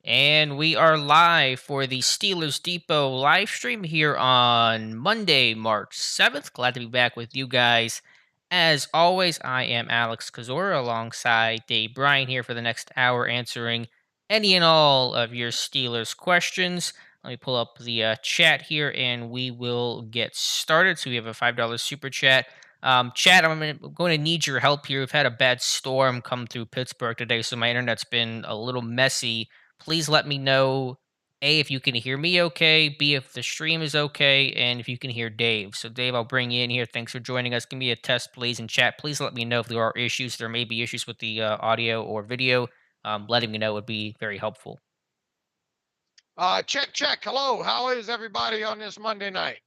And we are live for the Steelers Depot live stream here on Monday, March 7th. Glad to be back with you guys. As always, I am Alex Kozora alongside Dave Bryan here for the next hour answering any and all of your Steelers questions. Let me pull up the chat here and we will get started. So we have a $5 super chat. Chad, going to need your help here. We've had a bad storm come through Pittsburgh today, so my internet's been a little messy. Please let me know A, if you can hear me okay, B, if the stream is okay, and if you can hear Dave. So, Dave, I'll bring you in here. Thanks for joining us. Give me a test, please, in chat. Please let me know if there are issues. There may be issues with the audio or video. Letting me know would be very helpful. Check, check. Hello. How is everybody on this Monday night?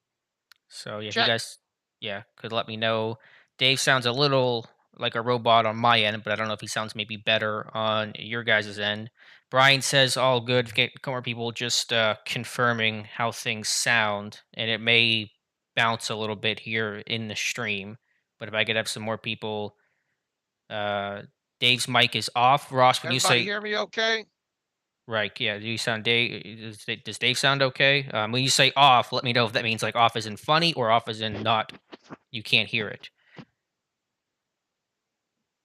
So, yeah, if you Check. guys, yeah, could let me know. Dave sounds a little like a robot on my end, but I don't know if he sounds maybe better on your guys' end. Brian says all good. Get more people just confirming how things sound, and it may bounce a little bit here in the stream. But if I could have some more people, uh, Dave's mic is off. Ross, when you Everybody say hear me okay? right, yeah, do you sound Dave? Does Dave sound okay? When you say off, let me know if that means like off as in funny or off as in not. You can't hear it.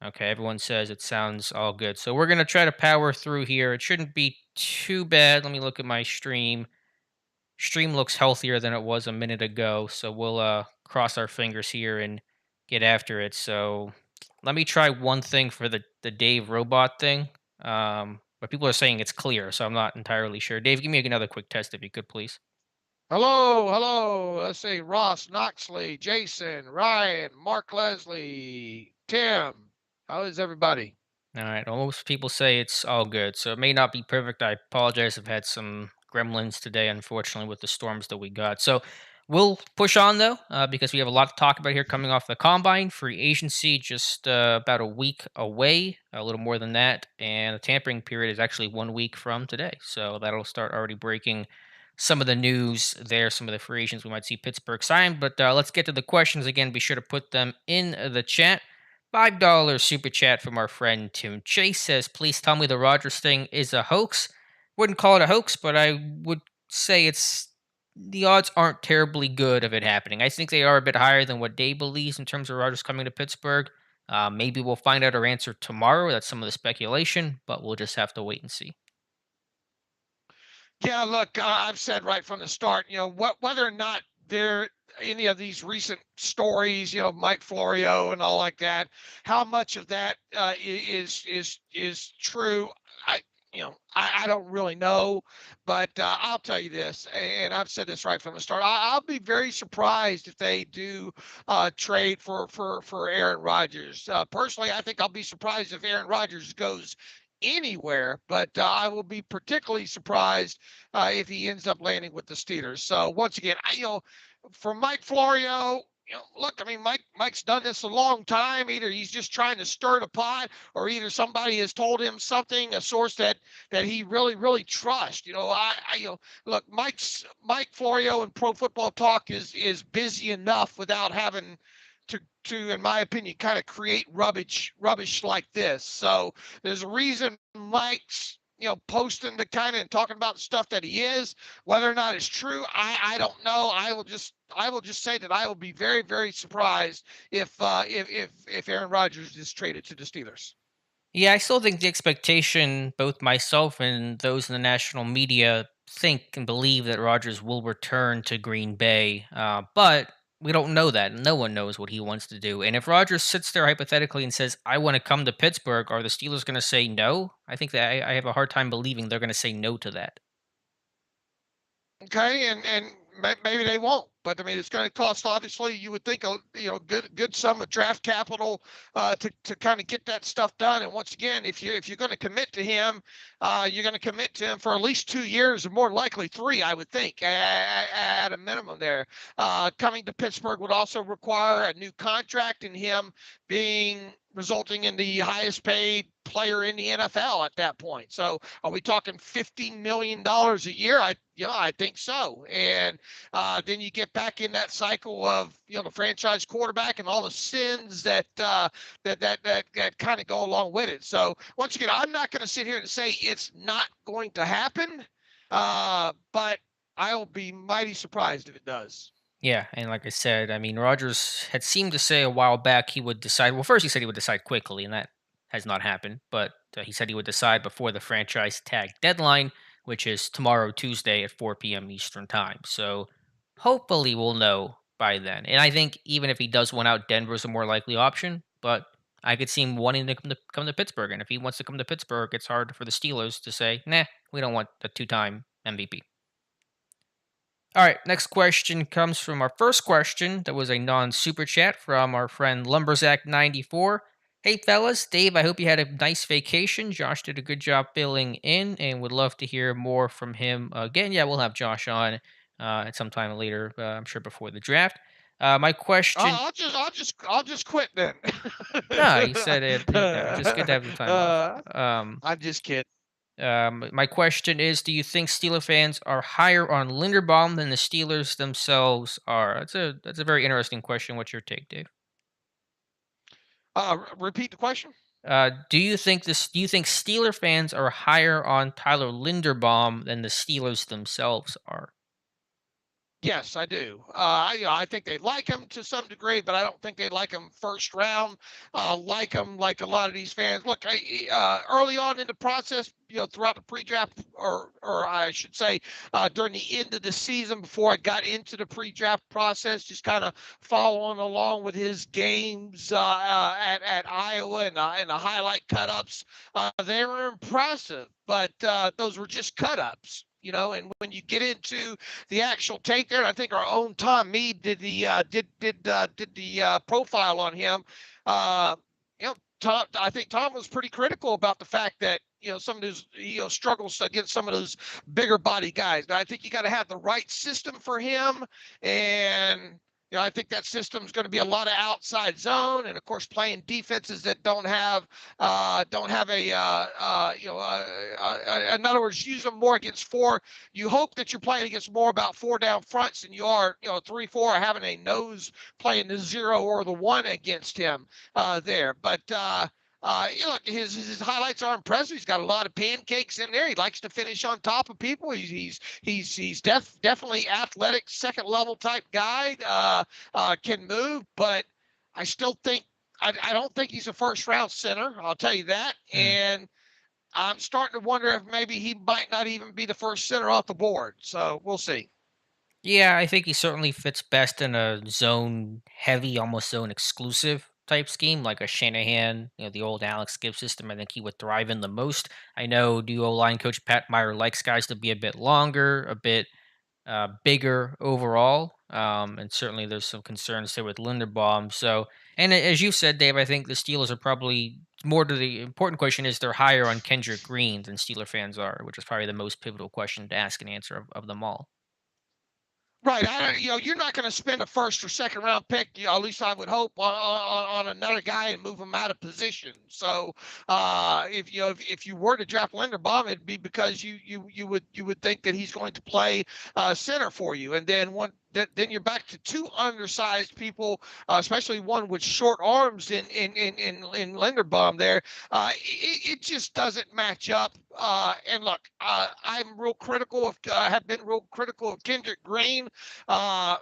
Okay, everyone says it sounds all good. So we're going to try to power through here. It shouldn't be too bad. Let me look at my stream. Stream looks healthier than it was a minute ago. So we'll cross our fingers here and get after it. So let me try one thing for the Dave robot thing. But people are saying it's clear, so I'm not entirely sure. Dave, give me another quick test if you could, please. Hello, hello. Let's see. Ross, Knoxley, Jason, Ryan, Mark Leslie, Tim. How is everybody? All right. Well, most people say it's all good, so it may not be perfect. I apologize. I've had some gremlins today, unfortunately, with the storms that we got. So we'll push on though, because we have a lot to talk about here. Coming off the combine, free agency just about a week away, a little more than that, and the tampering period is actually 1 week from today. So that'll start already breaking some of the news there. Some of the free agents we might see Pittsburgh sign. But let's get to the questions again. Be sure to put them in the chat. $5 super chat from our friend Tim Chase says, please tell me the Rodgers thing is a hoax. Wouldn't call it a hoax, but I would say the odds aren't terribly good of it happening. I think they are a bit higher than what Dave believes in terms of Rodgers coming to Pittsburgh. Maybe we'll find out our answer tomorrow. That's some of the speculation, but we'll just have to wait and see. Yeah, look, I've said right from the start, whether or not there any of these recent stories, Mike Florio and all like that, how much of that is true. I I don't really know, but I'll tell you this, and I've said this right from the start. I'll be very surprised if they do trade for Aaron Rodgers. Personally, I think I'll be surprised if Aaron Rodgers goes anywhere, but I will be particularly surprised if he ends up landing with the Steelers. So once again, for Mike Florio, look, I mean, Mike's done this a long time. Either he's just trying to stir the pot, or either somebody has told him something, a source that he really trusts. Look, Mike Florio and Pro Football Talk is busy enough without having to, in my opinion, kind of create rubbish like this. So there's a reason Mike's posting the kind of and talking about the stuff that he is. Whether or not it's true, I don't know. I will just say that I will be very surprised if Aaron Rodgers is traded to the Steelers. Yeah, I still think the expectation, both myself and those in the national media think and believe that Rodgers will return to Green Bay. But we don't know that. No one knows what he wants to do. And if Rodgers sits there hypothetically and says, I want to come to Pittsburgh, are the Steelers going to say no? I think that I have a hard time believing they're going to say no to that. Okay, and maybe they won't, but I mean, it's going to cost. Obviously, you would think a good sum of draft capital to kind of get that stuff done. And once again, if you're going to commit to him, you're going to commit to him for at least 2 years, or more likely three, I would think, at a minimum. There, coming to Pittsburgh would also require a new contract, and him being resulting in the highest paid player in the NFL at that point. So are we talking $15 million a year? I think so. And then you get back in that cycle of the franchise quarterback and all the sins that kind of go along with it. So once again, I'm not going to sit here and say it's not going to happen, but I'll be mighty surprised if it does. Yeah, and like I said, I mean, Rodgers had seemed to say a while back he would decide. Well, first he said he would decide quickly, and that has not happened. But he said he would decide before the franchise tag deadline, which is tomorrow, Tuesday at 4 p.m. Eastern time. So hopefully we'll know by then. And I think even if he does one out, Denver's a more likely option. But I could see him wanting to come to Pittsburgh, and if he wants to come to Pittsburgh, it's hard for the Steelers to say, "Nah, we don't want the two-time MVP." All right, next question comes from our first question. That was a non super chat from our friend Lumberzack94. Hey, fellas, Dave, I hope you had a nice vacation. Josh did a good job filling in and would love to hear more from him again. Yeah, we'll have Josh on at some time later, I'm sure before the draft. My question. I'll just quit then. No, he said it. No, just good to have the time off. I'm just kidding. My question is: do you think Steeler fans are higher on Linderbaum than the Steelers themselves are? That's a very interesting question. What's your take, Dave? Repeat the question. Do you think Steeler fans are higher on Tyler Linderbaum than the Steelers themselves are? Yes, I do. I think they like him to some degree, but I don't think they like him first round. Like him like a lot of these fans. Look, early on in the process, throughout the pre-draft, or I should say, during the end of the season, before I got into the pre-draft process, just kind of following along with his games at Iowa and the highlight cut-ups. They were impressive, but those were just cut-ups. And when you get into the actual take there, I think our own Tom Mead did the profile on him. Tom, I think Tom was pretty critical about the fact that some of those struggles against some of those bigger body guys. Now, I think you got to have the right system for him, and I think that system is going to be a lot of outside zone, and of course playing defenses that don't have in other words, use them more against four. You hope that you're playing against more about four down fronts than you are 3-4, or having a nose playing the 0 or the 1 against him there. But his highlights are impressive. He's got a lot of pancakes in there. He likes to finish on top of people. He's definitely athletic, second level type guy. Can move, but I still think I don't think he's a first round center. I'll tell you that. And I'm starting to wonder if maybe he might not even be the first center off the board. So we'll see. Yeah, I think he certainly fits best in a zone heavy, almost zone exclusive type scheme, like a Shanahan, the old Alex Gibbs system. I think he would thrive in the most. I know duo line coach Pat Meyer likes guys to be a bit longer, a bit bigger overall. And certainly there's some concerns there with Linderbaum. So, and as you said, Dave, I think the Steelers are probably more to the important question is they're higher on Kendrick Green than Steeler fans are, which is probably the most pivotal question to ask and answer of them all. Right. You're not going to spend a first or second round pick. At least I would hope on another guy and move him out of position. So, if you were to draft Linderbaum, it'd be because you would think that he's going to play center for you, and then you're back to two undersized people, especially one with short arms in Linderbaum there. It just doesn't match up. And look, I'm real critical of have been real critical of Kendrick Green. I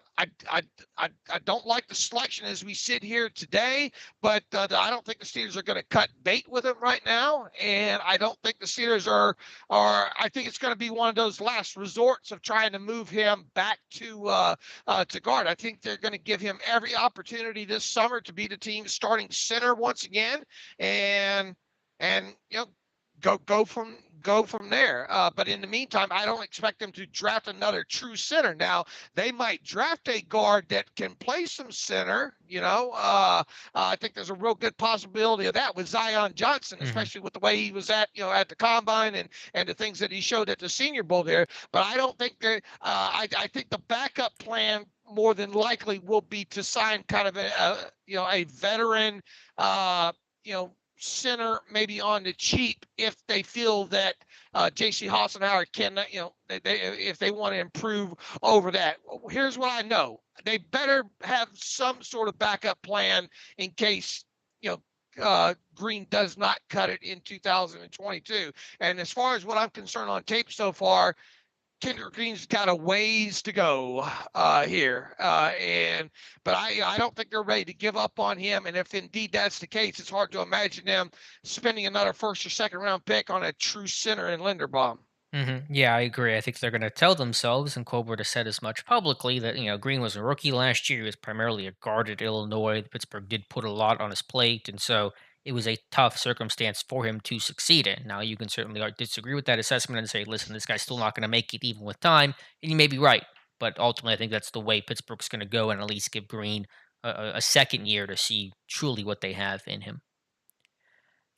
don't like the selection as we sit here today, but I don't think the Steelers are going to cut bait with him right now, and I don't think the Steelers are. I think it's going to be one of those last resorts of trying to move him back to guard. I think they're going to give him every opportunity this summer to be the team's starting center once again, and go from there. But in the meantime, I don't expect them to draft another true center. Now, they might draft a guard that can play some center. I think there's a real good possibility of that with Zion Johnson, especially with the way he was at the combine and the things that he showed at the Senior Bowl there. But I don't think that. I think the backup plan more than likely will be to sign kind of a veteran, center maybe on the cheap if they feel that J.C. Hassenauer can, if they want to improve over that. Here's what I know: they better have some sort of backup plan in case you know Green does not cut it in 2022. And as far as what I'm concerned on tape so far, Kendrick Green's got a ways to go here, but I don't think they're ready to give up on him. And if indeed that's the case, it's hard to imagine them spending another first or second round pick on a true center in Linderbaum. Yeah, I agree. I think they're going to tell themselves, and Colbert has said as much publicly, that Green was a rookie last year. He was primarily a guard at Illinois. Pittsburgh did put a lot on his plate, and so it was a tough circumstance for him to succeed in. Now, you can certainly disagree with that assessment and say, listen, this guy's still not going to make it even with time, and you may be right. But ultimately, I think that's the way Pittsburgh's going to go, and at least give Green a second year to see truly what they have in him.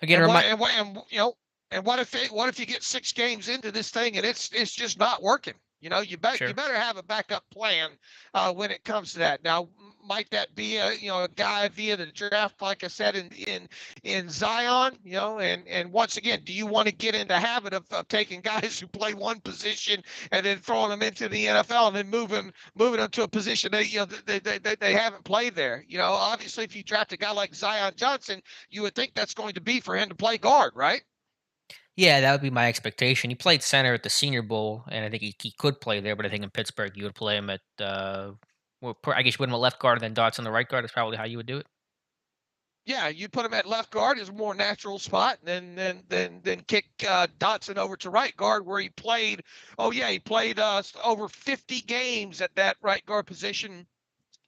Again, And what remind. and what and what if you get 6 games into this thing and it's just not working? You Sure. better have a backup plan when it comes to that. Now, might that be a guy via the draft, like I said in Zion? And once again, do you want to get in the habit of taking guys who play one position and then throwing them into the NFL and then moving them to a position they haven't played there? Obviously, if you draft a guy like Zion Johnson, you would think that's going to be for him to play guard, right? Yeah, that would be my expectation. He played center at the Senior Bowl, and I think he could play there. But I think in Pittsburgh, you would play him at I guess you put him at left guard and then Dotson the right guard. Is probably how you would do it. Yeah, you put him at left guard is a more natural spot, and then kick Dotson over to right guard where he played. Oh yeah, he played over 50 games at that right guard position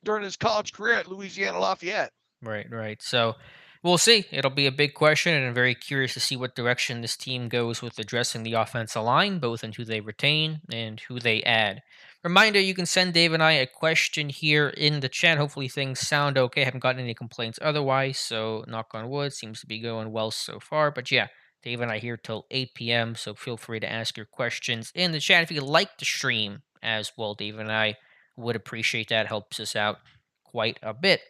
during his college career at Louisiana Lafayette. Right, right. So we'll see. It'll be a big question, and I'm very curious to see what direction this team goes with addressing the offensive line, both in who they retain and who they add. Reminder, you can send Dave and I a question here in the chat. Hopefully things sound okay. Haven't gotten any complaints otherwise, so knock on wood, seems to be going well so far. But yeah, Dave and I here till 8 p.m., so feel free to ask your questions in the chat. If you like the stream as well, Dave and I would appreciate that. Helps us out quite a bit.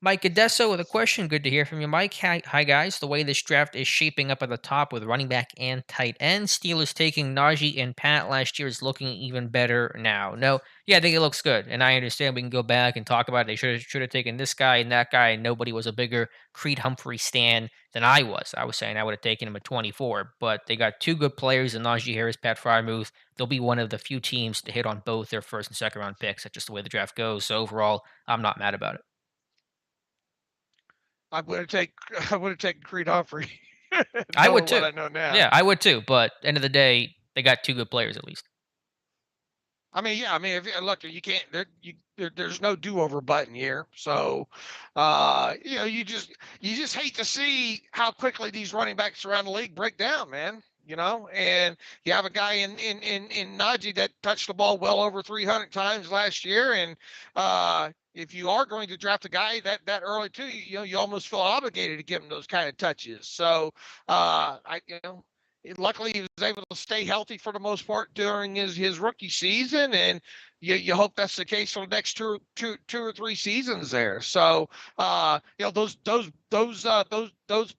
Mike Adesso with a question. Good to hear from you, Mike. Hi, guys. The way this draft is shaping up at the top with running back and tight end, Steelers taking Najee and Pat last year is looking even better now. No, yeah, I think it looks good, and I understand we can go back and talk about it. They should have taken this guy and that guy, and nobody was a bigger Creed Humphrey stan than I was. I was saying I would have taken him at 24, but they got two good players in Najee Harris, Pat Frymuth. They'll be one of the few teams to hit on both their first and second round picks. That's just the way the draft goes. So overall, I'm not mad about it. I would have taken I would have taken Creed Humphrey, I would knowing too. what I know now. Yeah, I would too. But end of the day, they got two good players at least. I mean, yeah, I mean, if look, you can't there's no do-over button here. So, you just hate to see how quickly these running backs around the league break down, man. And you have a guy in Najee that touched the ball well over 300 times last year, and if you are going to draft a guy that early too, you almost feel obligated to give him those kind of touches. So, luckily he was able to stay healthy for the most part during his rookie season, and you hope that's the case for the next two or three seasons there. So those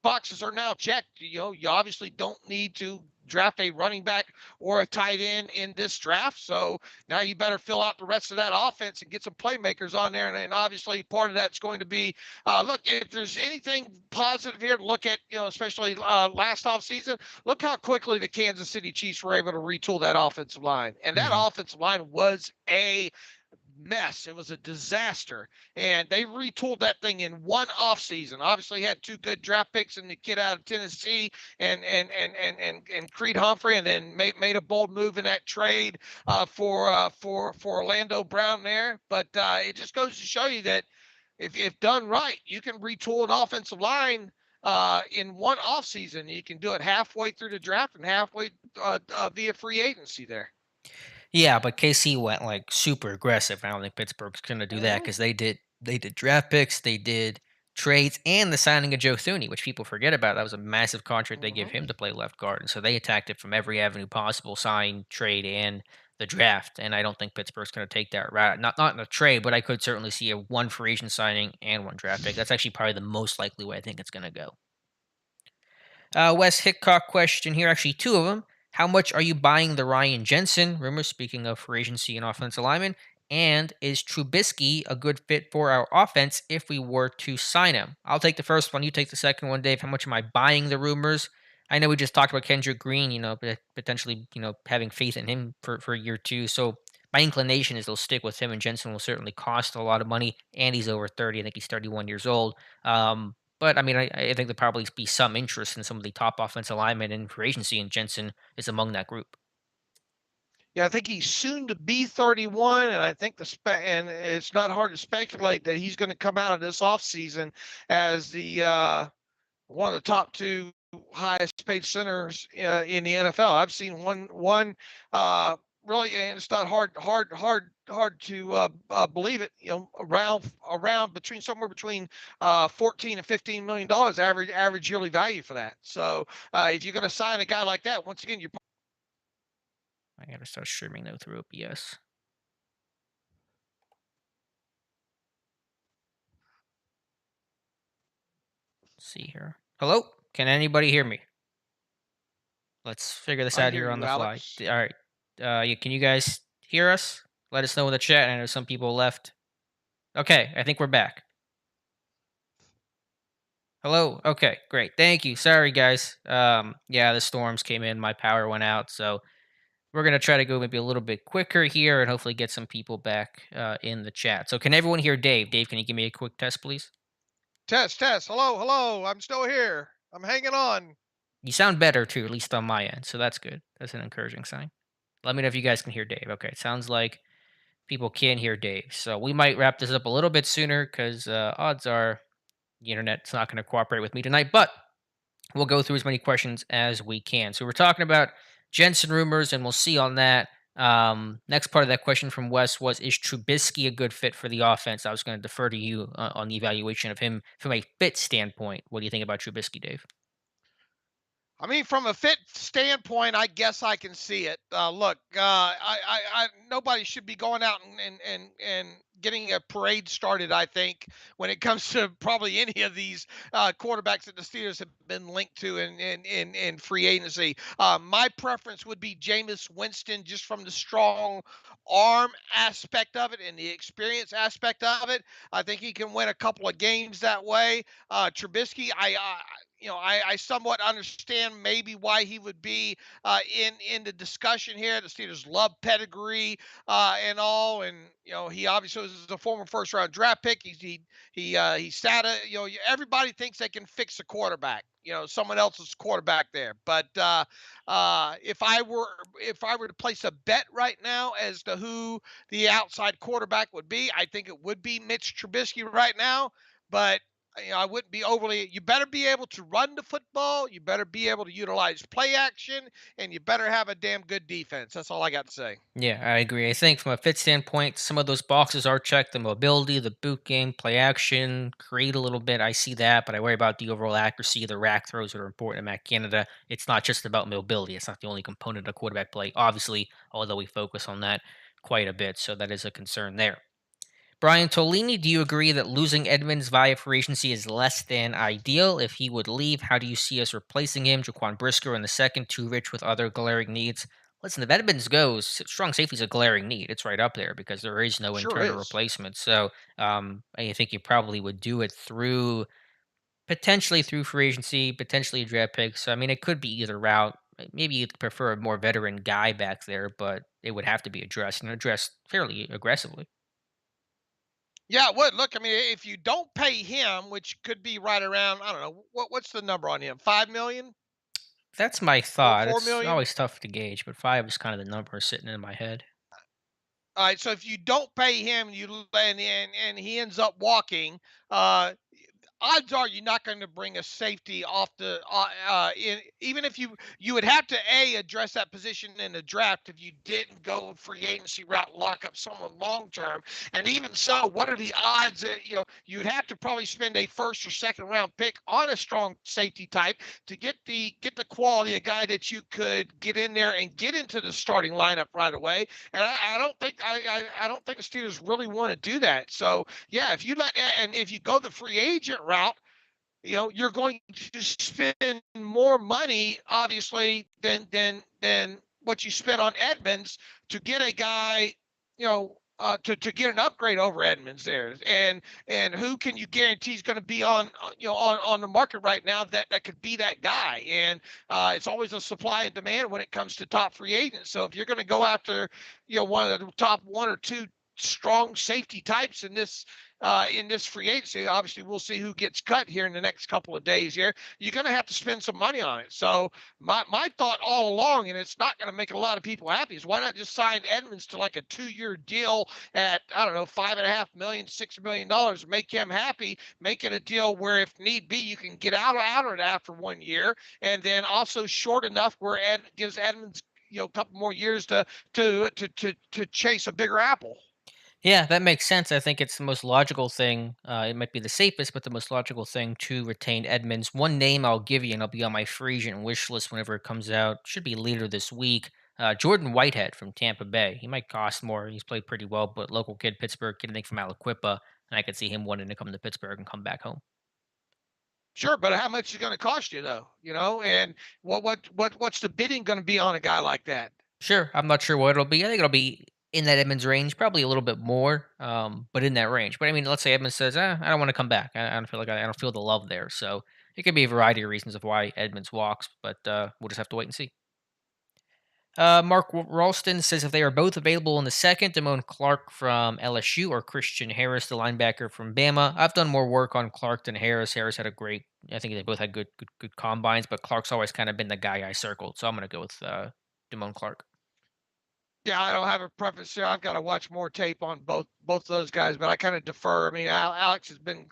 boxes are now checked. You obviously don't need to draft a running back or a tight end in this draft. So now you better fill out the rest of that offense and get some playmakers on there. And obviously part of that's going to be, look, if there's anything positive here to look at, especially last offseason, look how quickly the Kansas City Chiefs were able to retool that offensive line. And that Hmm. offensive line was a mess. It was a disaster. And they retooled that thing in one offseason. Obviously had two good draft picks in the kid out of Tennessee and Creed Humphrey, and then made a bold move in that trade for Orlando Brown there. But it just goes to show you that if done right, you can retool an offensive line in one offseason. You can do it halfway through the draft and halfway via free agency there. Yeah, but KC went like super aggressive. I don't think Pittsburgh's gonna do that Mhm. because they did draft picks, they did trades, and the signing of Joe Thuney, which people forget about. That was a massive contract they give Mhm. him to play left guard, and so they attacked it from every avenue possible: sign, trade, and the draft. And I don't think Pittsburgh's gonna take that route. Not in a trade, but I could certainly see a one free agent signing and one draft pick. That's actually probably the most likely way I think it's gonna go. Wes Hickok question here, actually two of them. How much are you buying the Ryan Jensen rumor? Speaking of free agency and offensive lineman, and is Trubisky a good fit for our offense if we were to sign him? I'll take the first one. You take the second one, Dave. How much am I buying the rumors? I know we just talked about Kendrick Green, potentially, having faith in him for year two. So my inclination is they'll stick with him, and Jensen will certainly cost a lot of money, and he's over 30. I think he's 31 years old. But I mean, I think there'll probably be some interest in some of the top offensive linemen in free agency, and Jensen is among that group. Yeah, I think he's soon to be 31, and I think and it's not hard to speculate that he's going to come out of this offseason as the one of the top two highest paid centers in the NFL. I've seen one really, and it's not hard to believe it. Around between somewhere between 14 and 15 million dollars average yearly value for that. So if you're going to sign a guy like that, once again, you're I gotta start streaming though through OBS. Let's see here. Hello, can anybody hear me? Let's figure this I out hear here on you, the fly. Alex. All right, can you guys hear us? Let us know in the chat. I know some people left. Okay, I think we're back. Hello. Okay, great. Thank you. Sorry, guys. Yeah, the storms came in. My power went out, so we're gonna try to go maybe a little bit quicker here, and hopefully get some people back in the chat. So, can everyone hear Dave? Dave, can you give me a quick test, please? Test, test. Hello, hello. I'm still here. I'm hanging on. You sound better too, at least on my end. So that's good. That's an encouraging sign. Let me know if you guys can hear Dave. Okay, it sounds like people can hear Dave. So we might wrap this up a little bit sooner because odds are the internet's not going to cooperate with me tonight. But we'll go through as many questions as we can. So we're talking about Jensen rumors, and we'll see on that. Next part of that question from Wes was: Is Trubisky a good fit for the offense? I was going to defer to you on the evaluation of him from a fit standpoint. What do you think about Trubisky, Dave? I mean, from a fit standpoint, I guess I can see it. Look, nobody should be going out and getting a parade started. I think when it comes to probably any of these quarterbacks that the Steelers have been linked to in free agency, my preference would be Jameis Winston, just from the strong arm aspect of it and the experience aspect of it. I think he can win a couple of games that way. Trubisky, I somewhat understand maybe why he would be in the discussion here. The Steelers love pedigree and all, and he obviously was a former first round draft pick. He sat a everybody thinks they can fix a quarterback. Someone else's quarterback there. But if I were to place a bet right now as to who the outside quarterback would be, I think it would be Mitch Trubisky right now. But I wouldn't be overly. You better be able to run the football. You better be able to utilize play action, and you better have a damn good defense. That's all I got to say. Yeah, I agree. I think from a fit standpoint, some of those boxes are checked: the mobility, the boot game, play action, create a little bit. I see that, but I worry about the overall accuracy, the rack throws that are important in Matt Canada. It's not just about mobility. It's not the only component of quarterback play, obviously, although we focus on that quite a bit. So that is a concern there. Brian Tolini, do you agree that losing Edmonds via free agency is less than ideal? If he would leave, how do you see us replacing him? Jaquan Brisker in the second, too rich with other glaring needs. Listen, if Edmonds goes, strong safety is a glaring need. It's right up there because there is no Sure internal is. replacement. So I think you probably would do it through potentially through free agency, potentially draft picks. I mean, it could be either route. Maybe you'd prefer a more veteran guy back there, but it would have to be addressed and addressed fairly aggressively. Yeah, it would. Look, I mean, if you don't pay him, which could be right around, I don't know, what's the number on him? 5 million? That's my Four thought. four It's million? always tough to gauge, but 5 is kind of the number sitting in my head. All right, so if you don't pay him, and he ends up walking, uh, odds are you're not going to bring a safety off the even if you would have to address that position in the draft if you didn't go free agency route, lock up someone long term. And even so, what are the odds that you'd have to probably spend a first or second round pick on a strong safety type to get the quality of guy that you could get in there and get into the starting lineup right away. And I don't think the Steelers really want to do that. So yeah, if you go the free agent route, you're going to spend more money, obviously, than what you spent on Edmonds to get a guy, to get an upgrade over Edmonds there. And who can you guarantee is going to be on the market right now that could be that guy? And it's always a supply and demand when it comes to top free agents. So if you're going to go after, one of the top one or two strong safety types in this free agency. Obviously, we'll see who gets cut here in the next couple of days. Here, you're going to have to spend some money on it. So my thought all along, and it's not going to make a lot of people happy, is why not just sign Edmonds to like a 2-year deal at, I don't know, 5.5 million, $6 million, make him happy, make it a deal where if need be you can get out of it after 1 year, and then also short enough where Ed gives Edmonds a couple more years to chase a bigger apple. Yeah, that makes sense. I think it's the most logical thing. It might be the safest, but the most logical thing to retain Edmonds. One name I'll give you, and I'll be on my free agent wish list whenever it comes out. Should be later this week. Jordan Whitehead from Tampa Bay. He might cost more. He's played pretty well, but local kid, Pittsburgh kid, I think from Aliquippa, and I could see him wanting to come to Pittsburgh and come back home. Sure, but how much is it going to cost you though? And what's the bidding going to be on a guy like that? Sure, I'm not sure what it'll be. I think it'll be in that Edmonds range, probably a little bit more, but in that range. But I mean, let's say Edmonds says, I don't want to come back. I don't feel like I don't feel the love there. So it could be a variety of reasons of why Edmonds walks, but we'll just have to wait and see. Mark Ralston says if they are both available in the second, Damone Clark from LSU or Christian Harris, the linebacker from Bama. I've done more work on Clark than Harris. Harris had a great, I think they both had good combines, but Clark's always kind of been the guy I circled. So I'm going to go with Damone Clark. Yeah, I don't have a preference here. I've got to watch more tape on both of those guys, but I kind of defer. I mean, Alex has been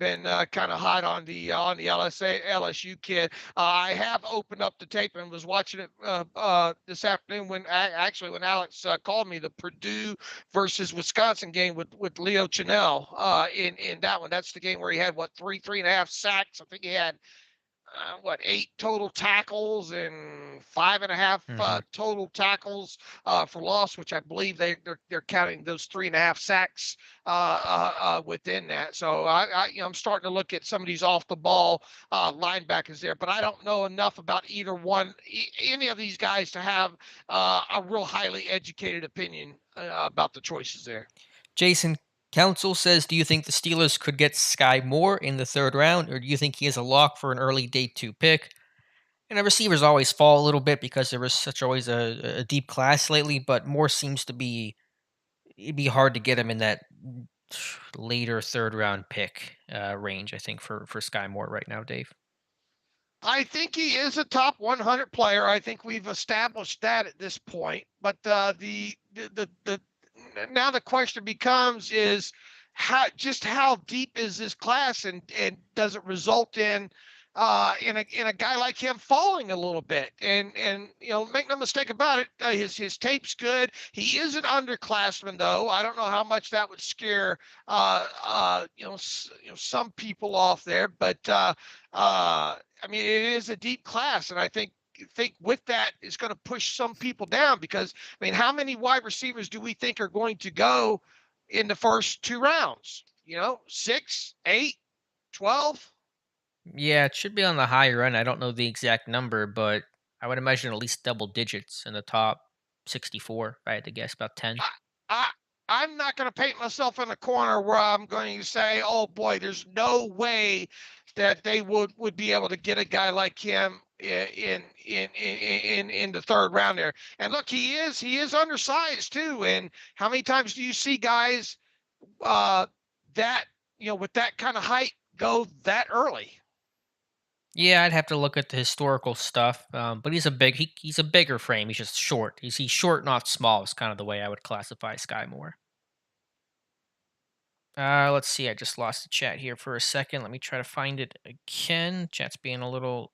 kind of hot on the LSU kid. I have opened up the tape and was watching it this afternoon actually when Alex called me the Purdue versus Wisconsin game with Leo Chenal in that one. That's the game where he had what three and a half sacks. I think he had eight total tackles and five and a half Hmm. total tackles for loss, which I believe they're counting those 3.5 sacks within that. So I'm starting to look at some of these off the ball linebackers there, but I don't know enough about either one, any of these guys to have a real highly educated opinion about the choices there. Jason Council says, do you think the Steelers could get Sky Moore in the third round, or do you think he is a lock for an early day two pick? And the receivers always fall a little bit because there was such always a deep class lately, but Moore seems to be it'd be hard to get him in that later third round pick range. I think for Sky Moore right now, Dave. I think he is a top 100 player. I think we've established that at this point. But the now the question becomes is how deep is this class, and does it result in a guy like him falling a little bit? And make no mistake about it, his tape's good. He is an underclassman though. I don't know how much that would scare some people off there, but I mean it is a deep class, and I think with that is going to push some people down because I mean, how many wide receivers do we think are going to go in the first 2 rounds? 6, 8, 12. Yeah, it should be on the higher end. I don't know the exact number, but I would imagine at least double digits in the top 64. If I had to guess about 10. I, I I'm not going to paint myself in a corner where I'm going to say, "Oh boy, there's no way that they would be able to get a guy like him in the third round there." And look, he is undersized too. And how many times do you see guys uh, that with that kind of height go that early? Yeah, I'd have to look at the historical stuff. But he's a bigger frame. He's just short. He's short, not small. Is kind of the way I would classify Sky Moore. Let's see. I just lost the chat here for a second. Let me try to find it again. Chat's being a little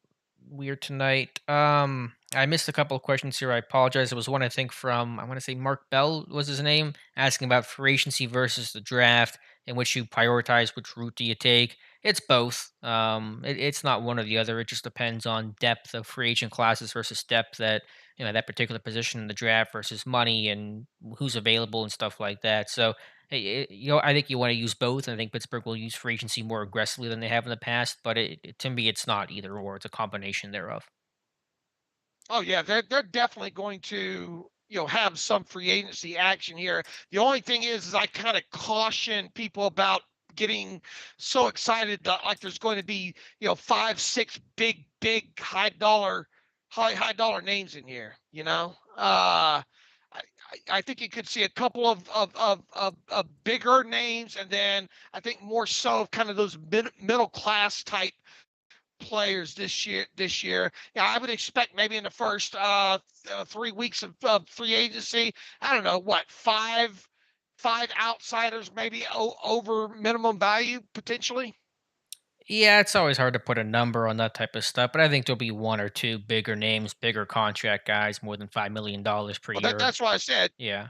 weird tonight. I missed a couple of questions here. I apologize. It was one I think from I want to say Mark Bell was his name, asking about free agency versus the draft, in which you prioritize which route do you take. It's both. It's not one or the other. It just depends on depth of free agent classes versus depth at that particular position in the draft versus money and who's available and stuff like that. So I think you want to use both. And I think Pittsburgh will use free agency more aggressively than they have in the past. But to me, it's not either or; it's a combination thereof. Oh yeah, they're definitely going to have some free agency action here. The only thing is I kind of caution people about getting so excited that like there's going to be five six big high dollar names in here. I think you could see a couple of bigger names, and then I think more so kind of those middle class type players this year. Yeah, I would expect maybe in the first 3 weeks of free agency, I don't know what, five outsiders maybe over minimum value potentially. Yeah, it's always hard to put a number on that type of stuff, but I think there'll be one or two bigger names, bigger contract guys, more than $5 million per Well, year. that's why I said Yeah.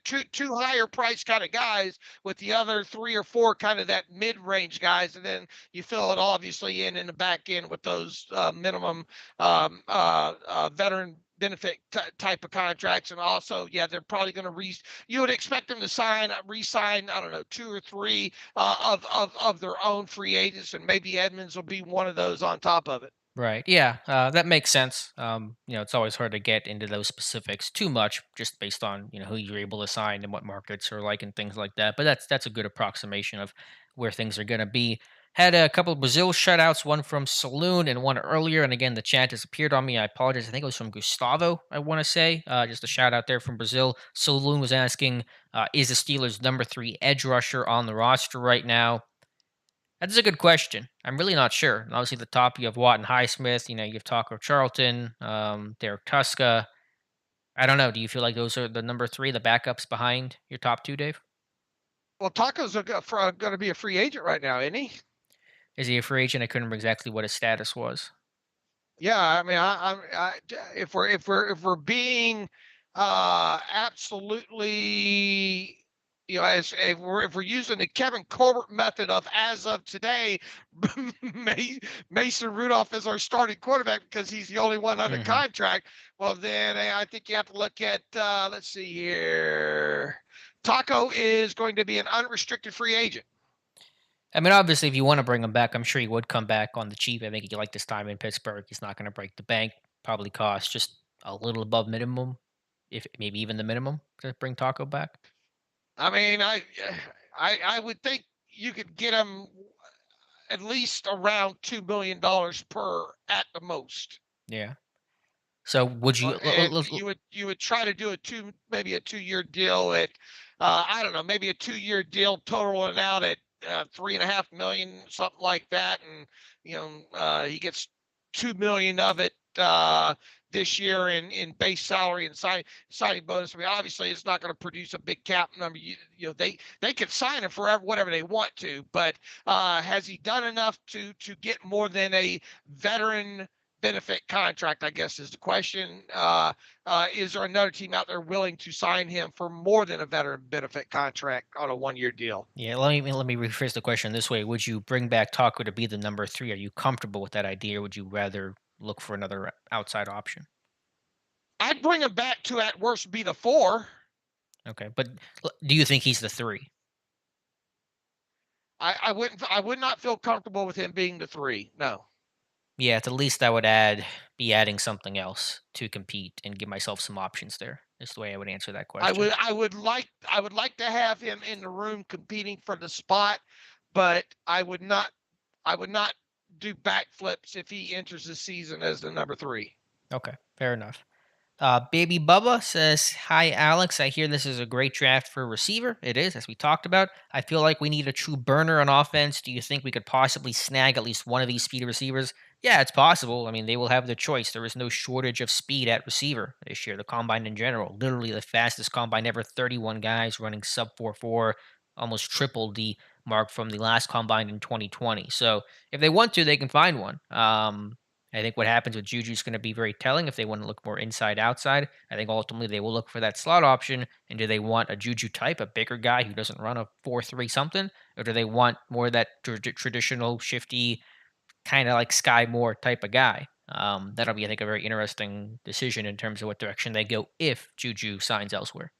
two higher price kind of guys, with the other three or four kind of that mid range guys, and then you fill it obviously in the back end with those minimum veteran benefit type of contracts. And also, yeah, they're probably going to you would expect them to re-sign, I don't know, two or three of their own free agents, and maybe Edmonds will be one of those on top of it. Right. Yeah, that makes sense. It's always hard to get into those specifics too much, just based on who you're able to sign and what markets are like and things like that. But that's a good approximation of where things are going to be. Had a couple of Brazil shutouts, one from Saloon and one earlier. And again, the chat has appeared on me. I apologize. I think it was from Gustavo. I want to say just a shout out there from Brazil. Saloon was asking, is the Steelers' number 3 edge rusher on the roster right now? That's a good question. I'm really not sure. And obviously, the top you have Watt and Highsmith. You have Taco Charlton, Derek Tuska. I don't know. Do you feel like those are the number 3, the backups behind your top 2, Dave? Well, Taco's going to be a free agent right now, isn't he? Is he a free agent? I couldn't remember exactly what his status was. Yeah, I mean, if we're being absolutely, as if we're using the Kevin Corbett method of as of today, Mason Rudolph is our starting quarterback because he's the only one under Hmm. contract. Well, then I think you have to look at let's see here. Taco is going to be an unrestricted free agent. I mean, obviously, if you want to bring him back, I'm sure he would come back on the cheap. I think he like this time in Pittsburgh. He's not going to break the bank. Probably cost just a little above minimum, if maybe even the minimum to bring Taco back. I mean, I would think you could get him at least around $2 million per at the most. Yeah. So would you? And you would try to do maybe a 2 year deal at I don't know, maybe a 2 year deal totaling out at 3.5 million, something like that. And he gets 2 million of it this year in base salary and signing bonus. I mean, obviously it's not going to produce a big cap number. They could sign him for whatever they want to, but has he done enough to get more than a veteran benefit contract, I guess, is the question. Is there another team out there willing to sign him for more than a veteran benefit contract on a 1 year deal? Yeah, let me rephrase the question this way: would you bring back Taco to be the number 3? Are you comfortable with that idea, or would you rather look for another outside option? I'd bring him back to at worst be the 4. Okay, but do you think he's the 3? I would not feel comfortable with him being the 3. No. Yeah, at the least I would be adding something else to compete and give myself some options there. Is the way I would answer that question. I would like to have him in the room competing for the spot, but I would not do backflips if he enters the season as the number 3. Okay, fair enough. Baby Bubba says, "Hi Alex, I hear this is a great draft for a receiver. It is, as we talked about. I feel like we need a true burner on offense. Do you think we could possibly snag at least one of these speed receivers?" Yeah, it's possible. I mean, they will have their choice. There is no shortage of speed at receiver this year. The combine in general, literally the fastest combine ever. 31 guys running sub 4.4, almost tripled the mark from the last combine in 2020. So if they want to, they can find one. I think what happens with Juju is going to be very telling if they want to look more inside outside. I think ultimately they will look for that slot option. And do they want a Juju type, a bigger guy who doesn't run a 4.3 something? Or do they want more of that traditional, shifty, kind of like Sky Moore type of guy? That'll be, I think, a very interesting decision in terms of what direction they go if Juju signs elsewhere.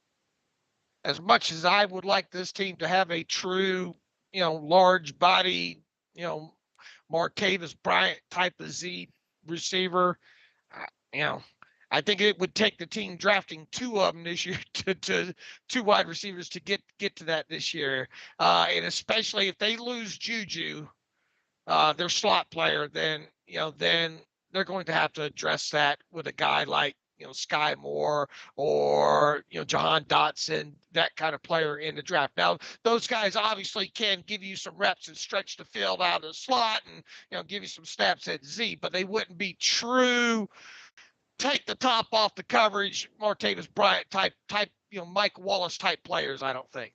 as much as I would like this team to have a true, large body, you know, Martavis Bryant type of Z receiver, I- you know, I think it would take the team drafting two of them this year to two wide receivers to get to that this year, and especially if they lose Juju, their slot player, then they're going to have to address that with a guy like Sky Moore or Jahan Dotson, that kind of player in the draft. Now, those guys obviously can give you some reps and stretch the field out of the slot and give you some snaps at Z, but they wouldn't be true take the top off the coverage, Martavis Bryant type, Mike Wallace type players. I don't think.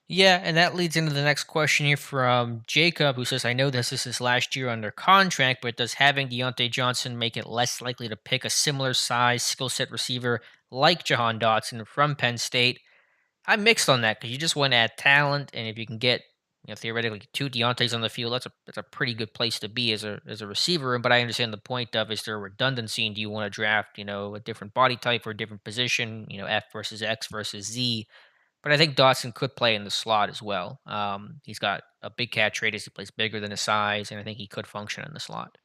Yeah, and that leads into the next question here from Jacob, who says, I know this is his last year under contract, but does having Deontay Johnson make it less likely to pick a similar size skill set receiver like Jahan Dotson from Penn State? I'm mixed on that because you just want to add talent, and if you can get, theoretically two Deontay's on the field, that's a pretty good place to be as a receiver. But I understand the point of is there redundancy, and do you want to draft, a different body type for a different position, F versus X versus Z. But I think Dawson could play in the slot as well. He's got a big catch radius. He plays bigger than his size, and I think he could function in the slot.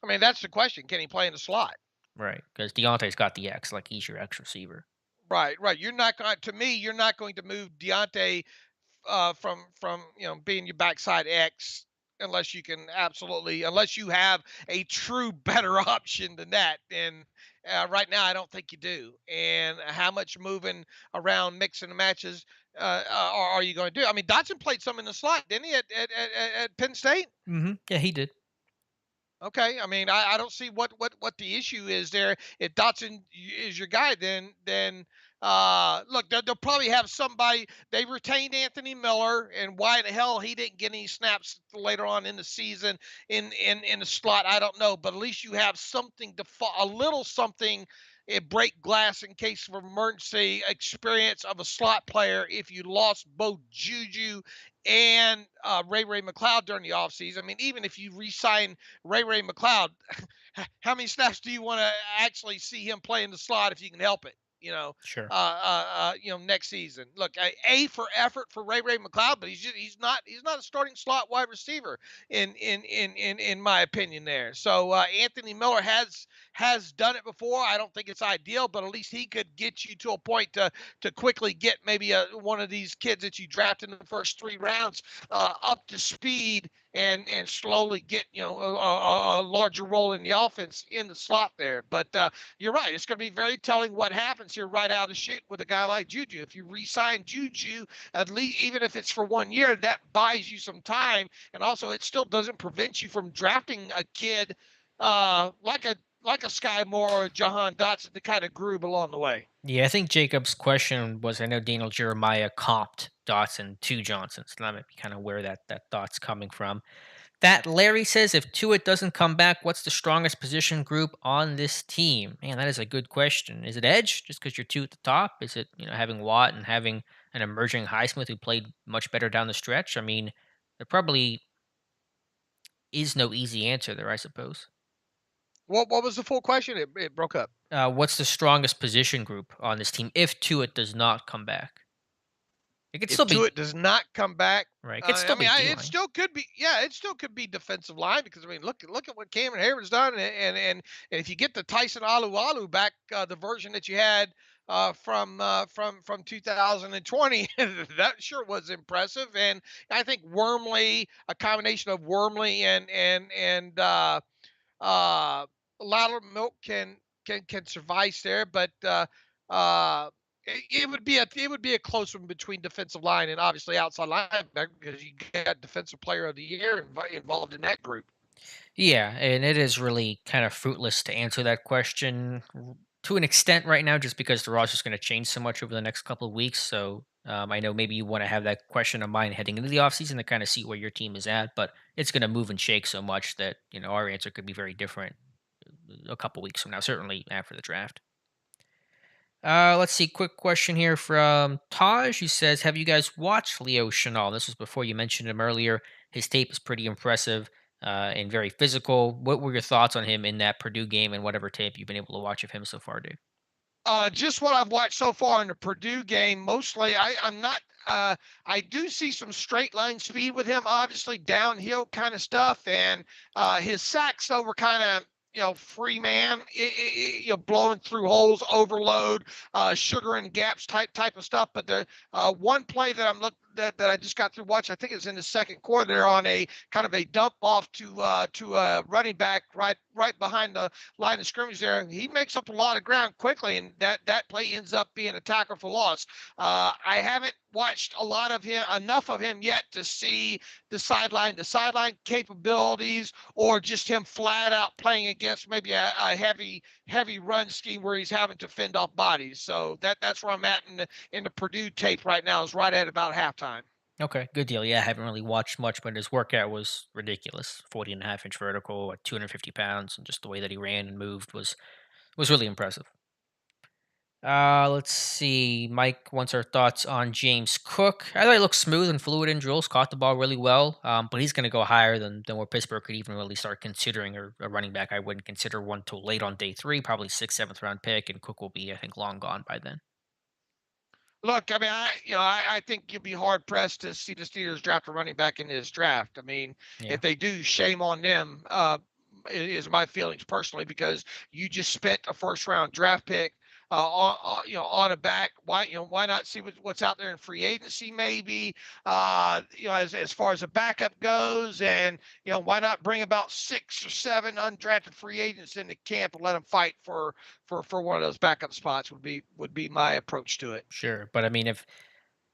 I mean, that's the question. Can he play in the slot? Right, because Deontay's got the X, like he's your X receiver. Right, right. You're not going to me. You're not going to move Deontay from being your backside X unless you can absolutely unless you have a true better option than that. And right now, I don't think you do. And how much moving around, mixing the matches are you going to do? I mean, Dotson played some in the slot, didn't he, at Penn State? Yeah, he did. Okay, I mean, I don't see what the issue is there. If Dotson is your guy, then look, they'll probably have somebody. They retained Anthony Miller, and why the hell he didn't get any snaps later on in the season in the slot, I don't know. But at least you have something to a little something. Break glass in case of emergency experience of a slot player if you lost both Juju and Ray McLeod during the offseason. I mean, even if you re-sign Ray McLeod, how many snaps do you want to actually see him play in the slot if you can help it? Sure. Next season. Look, A for effort for Ray McLeod, but he's not a starting slot wide receiver in my opinion there. So Anthony Miller has done it before. I don't think it's ideal, but at least he could get you to a point to quickly get maybe one of these kids that you drafted in the first 3 rounds up to speed and slowly get a larger role in the offense in the slot there. But you're right; it's going to be very telling what happens here right out of the chute with a guy like Juju. If you re-sign Juju, at least even if it's for 1 year, that buys you some time, and also it still doesn't prevent you from drafting a kid like a Sky Moore or Jahan Dotson to kind of groove along the way. Yeah, I think Jacob's question was I know Daniel Jeremiah comped Dotson to Johnson, so that might be kind of where that thought's coming from. That Larry says if Tua doesn't come back, what's the strongest position group on this team? Man, that is a good question. Is it edge just because you're two at the top? Is it having Watt and having an emerging Highsmith who played much better down the stretch? I mean, there probably is no easy answer there, I suppose. What was the full question? It broke up. What's the strongest position group on this team if Tua does not come back? It could If still be Tuitt does not come back, right. It could still I mean, be D it line. still could be. Yeah, it still could be defensive line because I mean, look at what Cameron Hayward's done, and if you get the Tyson Alu back, the version that you had from 2020, that sure was impressive. And I think Wormley, a combination of Wormley and uh, Lateral Milk can suffice there, but it would be a close one between defensive line and obviously outside linebacker because you got defensive player of the year involved in that group. Yeah, and it is really kind of fruitless to answer that question to an extent right now, just because the roster is going to change so much over the next couple of weeks. So I know maybe you want to have that question in mind heading into the offseason to kind of see where your team is at, but it's going to move and shake so much that our answer could be very different a couple weeks from now, certainly after the draft. Let's see. Quick question here from Taj. He says, "Have you guys watched Leo Chanel?" This was before you mentioned him earlier. His tape is pretty impressive and very physical. What were your thoughts on him in that Purdue game and whatever tape you've been able to watch of him so far, dude? Just what I've watched so far in the Purdue game, mostly I'm not. I do see some straight line speed with him, obviously downhill kind of stuff, and his sacks though were kind of free man, blowing through holes, overload, sugar and gaps type of stuff. But the one play that I'm look that I just got through watching, I think it was in the second quarter. They're on a kind of a dump off to a running back right behind the line of scrimmage there. He makes up a lot of ground quickly, and that play ends up being a tackle for loss. I haven't watched a lot of him, enough of him yet to see the sideline capabilities, or just him flat out playing against maybe a heavy run scheme where he's having to fend off bodies. So that's where I'm at in the Purdue tape right now. Is right at about halftime. Okay, good deal. Yeah, I haven't really watched much, but his workout was ridiculous. 40.5 inch vertical at 250 pounds, and just the way that he ran and moved was really impressive. Let's see. Mike wants our thoughts on James Cook. I thought he looked smooth and fluid in drills, caught the ball really well. But he's going to go higher than where Pittsburgh could even really start considering a running back. I wouldn't consider one till late on day three, probably sixth, seventh round pick, and Cook will be, I think, long gone by then. Look, I mean, I think you'd be hard pressed to see the Steelers draft a running back in this draft. I mean, Yeah, if they do, shame on them. Is my feelings personally, because you just spent a first round draft pick on a back. Why not see what's out there in free agency maybe, as far as a backup goes, and why not bring about 6 or 7 undrafted free agents into camp and let them fight for one of those backup spots, would be my approach to it. sure. But I mean, if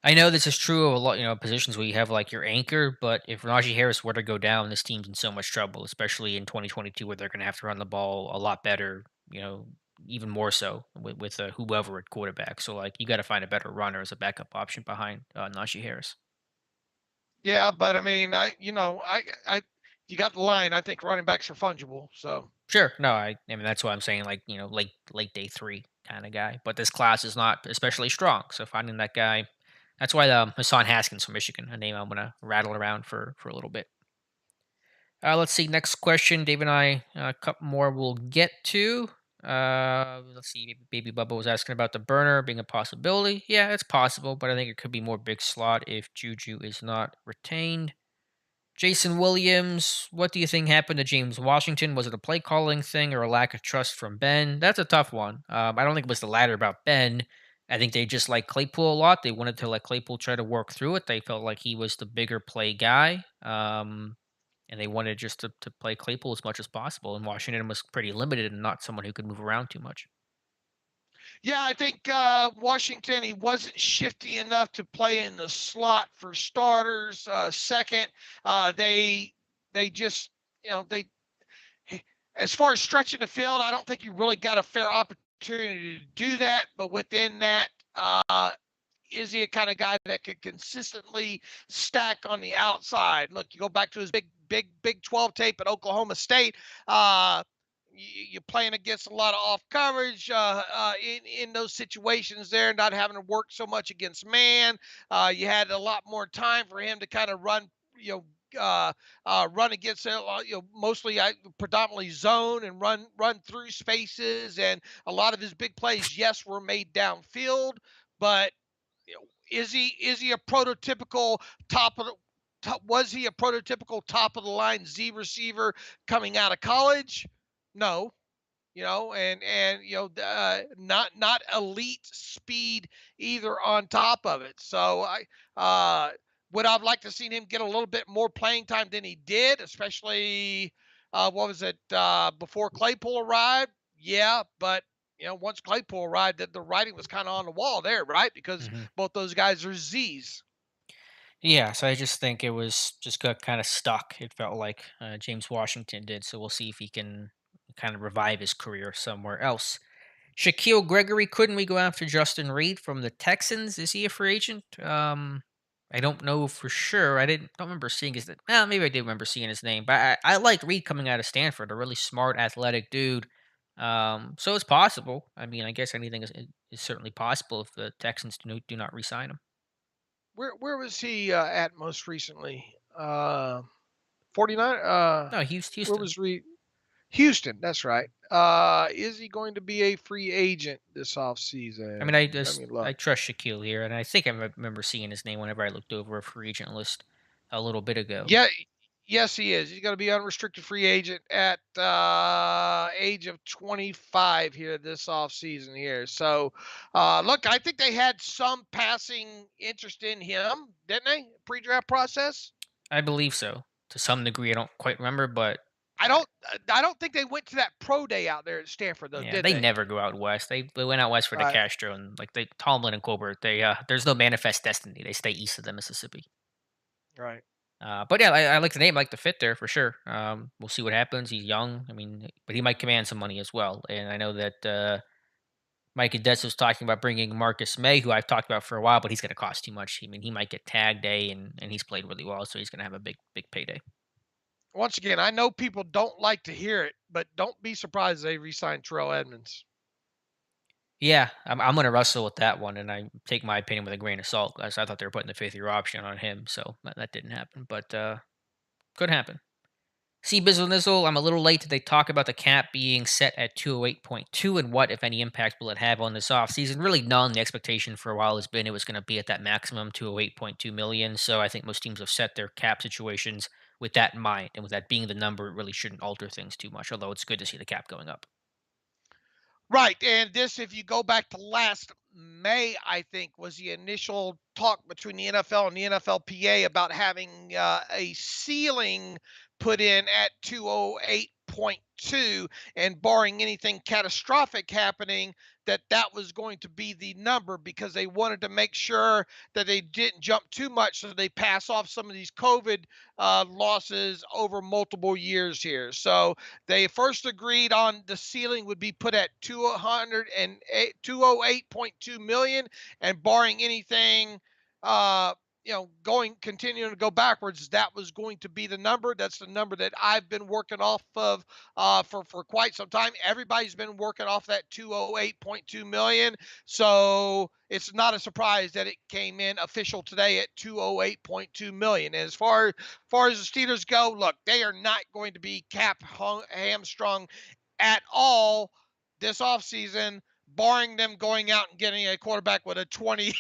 I know this is true of a lot, positions where you have like your anchor, but if Najee Harris were to go down, this team's in so much trouble, especially in 2022 where they're going to have to run the ball a lot better, even more so with whoever at quarterback. So like you got to find a better runner as a backup option behind Najee Harris. Yeah, but I mean, you got the line. I think running backs are fungible. So Sure, no, I mean that's why I'm saying like late day three kind of guy. But this class is not especially strong, so finding that guy, that's why Hassan Haskins from Michigan, a name I'm gonna rattle around for a little bit. Let's see. Next question, Dave and I, a couple more we'll get to. Let's see. Baby Bubba was asking about the burner being a possibility. Yeah, it's possible, but I think it could be more big slot if Juju is not retained. Jason Williams, what do you think happened to James Washington? Was it a play calling thing or a lack of trust from Ben? That's a tough one. I don't think it was the latter about Ben. I think they just like Claypool a lot. They wanted to let Claypool try to work through it. They felt like he was the bigger play guy. And they wanted just to play Claypool as much as possible. And Washington was pretty limited and not someone who could move around too much. yeah, I think Washington, he wasn't shifty enough to play in the slot for starters. Second, they just they as far as stretching the field, I don't think you really got a fair opportunity to do that. But within that, is he a kind of guy that could consistently stack on the outside? Look, you go back to his Big 12 tape at Oklahoma State. You're playing against a lot of off coverage in those situations there, not having to work so much against man. You had a lot more time for him to kind of run, run against mostly predominantly zone and run through spaces, and a lot of his big plays, yes, were made downfield, but is he a prototypical top of the was he a prototypical top of the line Z receiver coming out of college? No, and not elite speed either on top of it. So I would I've liked to seen him get a little bit more playing time than he did, especially what was it before Claypool arrived? Yeah, but once Claypool arrived, the writing was kind of on the wall there, right? Because Hmm. both those guys are Z's. Yeah, so I just think it was just got kind of stuck. It felt like James Washington did. So we'll see if he can kind of revive his career somewhere else. Shaquille Gregory, couldn't we go after Justin Reed from the Texans? Is he a free agent? I don't know for sure. Don't remember seeing his. Well, maybe I did remember seeing his name, but I liked Reed coming out of Stanford, a really smart, athletic dude. So it's possible. I mean, I guess anything is certainly possible if the Texans do not re-sign him. Where was he at most recently? 49. No, Where Houston. was Reed? Houston. That's right. Is he going to be a free agent this I mean, I offseason? Let just me I look. trust Shaquille here, and I think I remember seeing his name whenever I looked over a free agent list a little bit ago. Yeah, yes, he is. He's going to be unrestricted free agent at age of 25 here this offseason here. So, look, I think they had some passing interest in him, didn't they? Pre-draft process. I believe so to some degree. I don't quite remember, but uh, I don't think they went to that pro day out there at Stanford though, yeah, did they they? never go out west. They went out west for the Right, Castro and like they Tomlin and Colbert. There's no manifest destiny. They stay east of the Mississippi. right. But yeah, I like the name, I like the fit there for sure. We'll see what happens. He's young. I mean, but he might command some money as well. And I know that Mike Odessa was talking about bringing Marcus May, who I've talked about for a while, but he's going to cost too much. I mean, he might get tagged day, and he's played really well, so he's going to have a big payday. Once again, I know people don't like to hear it, but don't be surprised they re-signed Terrell Edmonds. Yeah, I'm going to wrestle with that one, and I take my opinion with a grain of salt, because I thought they were putting the fifth year option on him, so that didn't happen, but could happen. See, Bizzle Nizzle, I'm a little late. Did they talk about the cap being set at 208.2 and what, if any, impact will it have on this offseason? Really, none. The expectation for a while has been it was going to be at that maximum 208.2 million. So I think most teams have set their cap situations with that in mind. And with that being the number, it really shouldn't alter things too much, although it's good to see the cap going up. Right, and this, if you go back to last May, I think was the initial talk between the NFL and the NFLPA about having a ceiling put in at 208.2, and barring anything catastrophic happening, that was going to be the number because they wanted to make sure that they didn't jump too much, so they pass off some of these COVID losses over multiple years here. So they first agreed on the ceiling would be put at 208.2 million, and barring anything, uh, going continuing to go backwards, that was going to be the number. That's the number that I've been working off of for quite some time. Everybody's been working off that 208.2 million, so it's not a surprise that it came in official today at 208.2 million. And as far as the Steelers go, look, they are not going to be hamstrung at all this offseason, barring them going out and getting a quarterback with a 20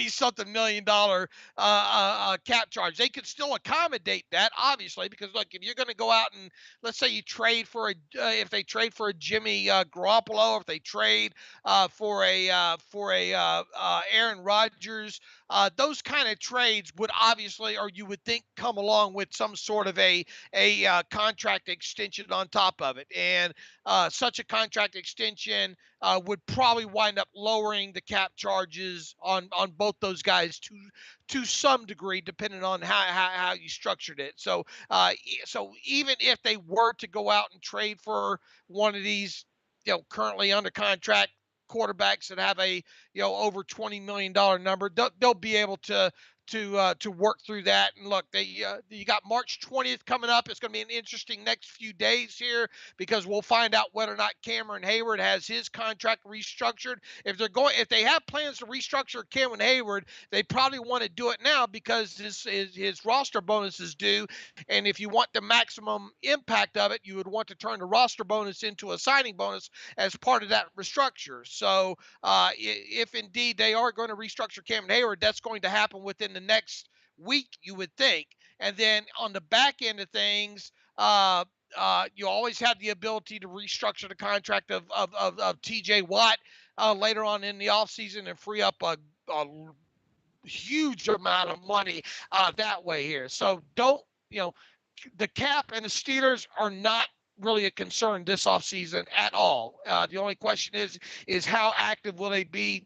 something million-dollar cap charge. They could still accommodate that, obviously, because look, if you're going to go out and let's say you trade for if they trade for a Jimmy Garoppolo, if they trade for a Aaron Rodgers, those kind of trades would obviously, or you would think, come along with some sort of a contract extension on top of it, and such a contract extension would probably wind up lowering the cap charges on both those guys to some degree, depending on how you structured it. So so even if they were to go out and trade for one of these, currently under contract quarterbacks that have a over $20 million number, they'll be able to work through that. And look, you got March 20th coming up. It's going to be an interesting next few days here because we'll find out whether or not Cameron Hayward has his contract restructured. If they have plans to restructure Cameron Hayward, they probably want to do it now because his roster bonus is due. And if you want the maximum impact of it, you would want to turn the roster bonus into a signing bonus as part of that restructure. So if indeed they are going to restructure Cameron Hayward, that's going to happen within the next week, you would think. And then on the back end of things, you always have the ability to restructure the contract of TJ Watt later on in the offseason and free up a huge amount of money that way here. So don't, you know, the cap and the Steelers are not really a concern this offseason at all. The only question is how active will they be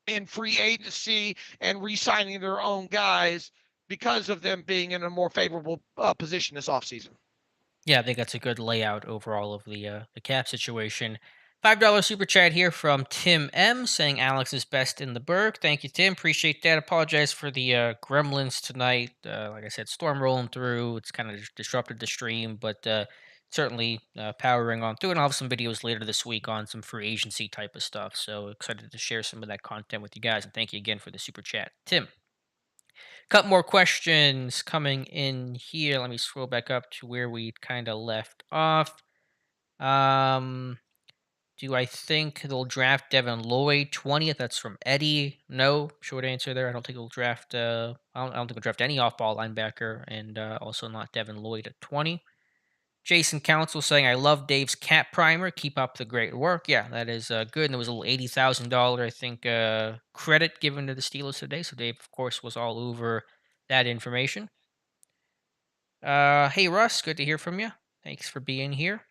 in free agency and re-signing their own guys because of them being in a more favorable position this offseason. Yeah, I think that's a good layout overall of the cap situation. $5 super chat here from Tim M saying Alex is best in the Berg. Thank you, Tim. Appreciate that. Apologize for the gremlins tonight. Like I said, storm rolling through. It's kind of disrupted the stream, but certainly powering on through. And I'll have some videos later this week on some free agency type of stuff. So excited to share some of that content with you guys. And thank you again for the super chat, Tim. Couple more questions coming in here. Let me scroll back up to where we kind of left off. Um, do I think they'll draft Devon Lloyd 20th? That's from Eddie. No, short answer there. I don't think they'll draft. I don't think they'll draft any off-ball linebacker, and also not Devon Lloyd at 20. Jason Council saying, "I love Dave's cat primer. Keep up the great work." Yeah, that is good. And there was a little $80,000, I think, credit given to the Steelers today. So Dave, of course, was all over that information. Hey Russ, good to hear from you. Thanks for being here.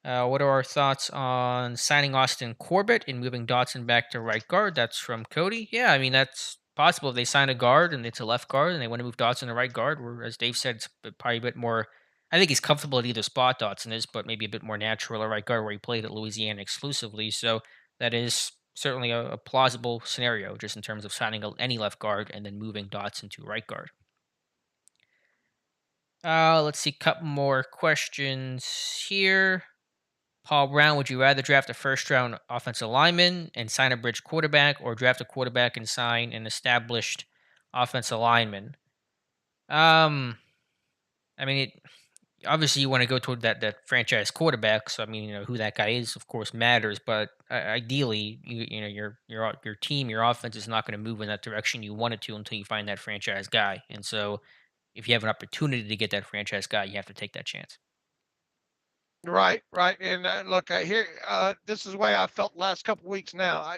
What are our thoughts on signing Austin Corbett and moving Dotson back to right guard? That's from Cody. Yeah, I mean that's possible if they sign a guard and it's a left guard and they want to move Dotson to right guard. Where, as Dave said, it's probably a bit more. I think he's comfortable at either spot Dotson is, but maybe a bit more natural at right guard where he played at Louisiana exclusively. So that is certainly a plausible scenario, just in terms of signing any left guard and then moving Dotson to right guard. Let's see, couple more questions here. Paul Brown, would you rather draft a first round offensive lineman and sign a bridge quarterback, or draft a quarterback and sign an established offensive lineman? Um, I mean, obviously you want to go toward that franchise quarterback. So I mean, who that guy is, of course, matters. But ideally, your team, your offense is not going to move in that direction you want it to until you find that franchise guy. And so, if you have an opportunity to get that franchise guy, you have to take that chance. Right, right. And look, here, this is the way I felt the last couple weeks now.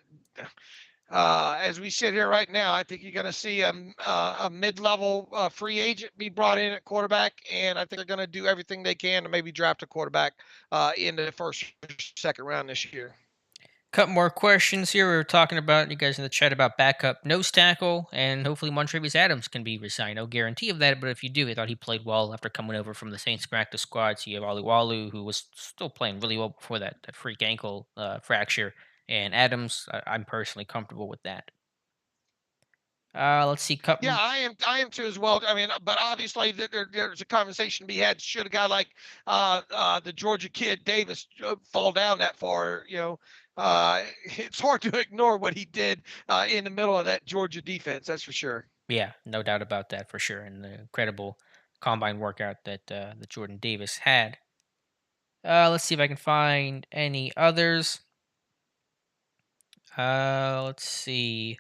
As we sit here right now, I think you're going to see a mid-level free agent be brought in at quarterback, and I think they're going to do everything they can to maybe draft a quarterback in the first, second round this year. Couple more questions here. We were talking about you guys in the chat about backup nose tackle, and hopefully Montrevious Adams can be resigned. No guarantee of that, but if you do, I thought he played well after coming over from the Saints practice squad. So you have Walu, who was still playing really well before that freak ankle fracture, and Adams. I'm personally comfortable with that. Let's see. Yeah, Couple. I am too as well. I mean, but obviously there's a conversation to be had. Should a guy like the Georgia kid Davis fall down that far? It's hard to ignore what he did in the middle of that Georgia defense. That's for sure. Yeah, no doubt about that for sure, and the incredible combine workout that Jordan Davis had. Let's see if I can find any others. Let's see.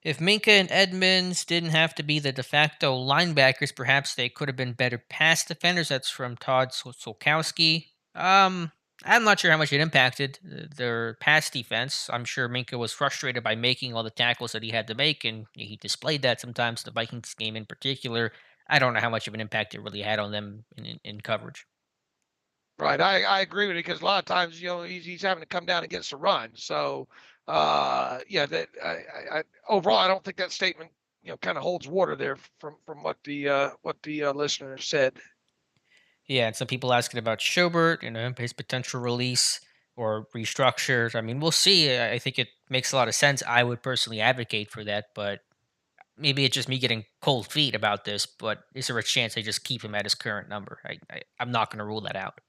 If Minka and Edmonds didn't have to be the de facto linebackers, perhaps they could have been better pass defenders. That's from Todd Solkowski. I'm not sure how much it impacted their pass defense. I'm sure Minka was frustrated by making all the tackles that he had to make, and he displayed that sometimes. The Vikings game in particular, I don't know how much of an impact it really had on them in coverage. Right, I agree with you because a lot of times he's having to come down against the run. So yeah, that overall I don't think that statement kind of holds water there from what the listener said. Yeah, and some people asking about Schobert, his potential release or restructure. I mean, we'll see. I think it makes a lot of sense. I would personally advocate for that, but maybe it's just me getting cold feet about this. But is there a chance they just keep him at his current number? I'm not going to rule that out.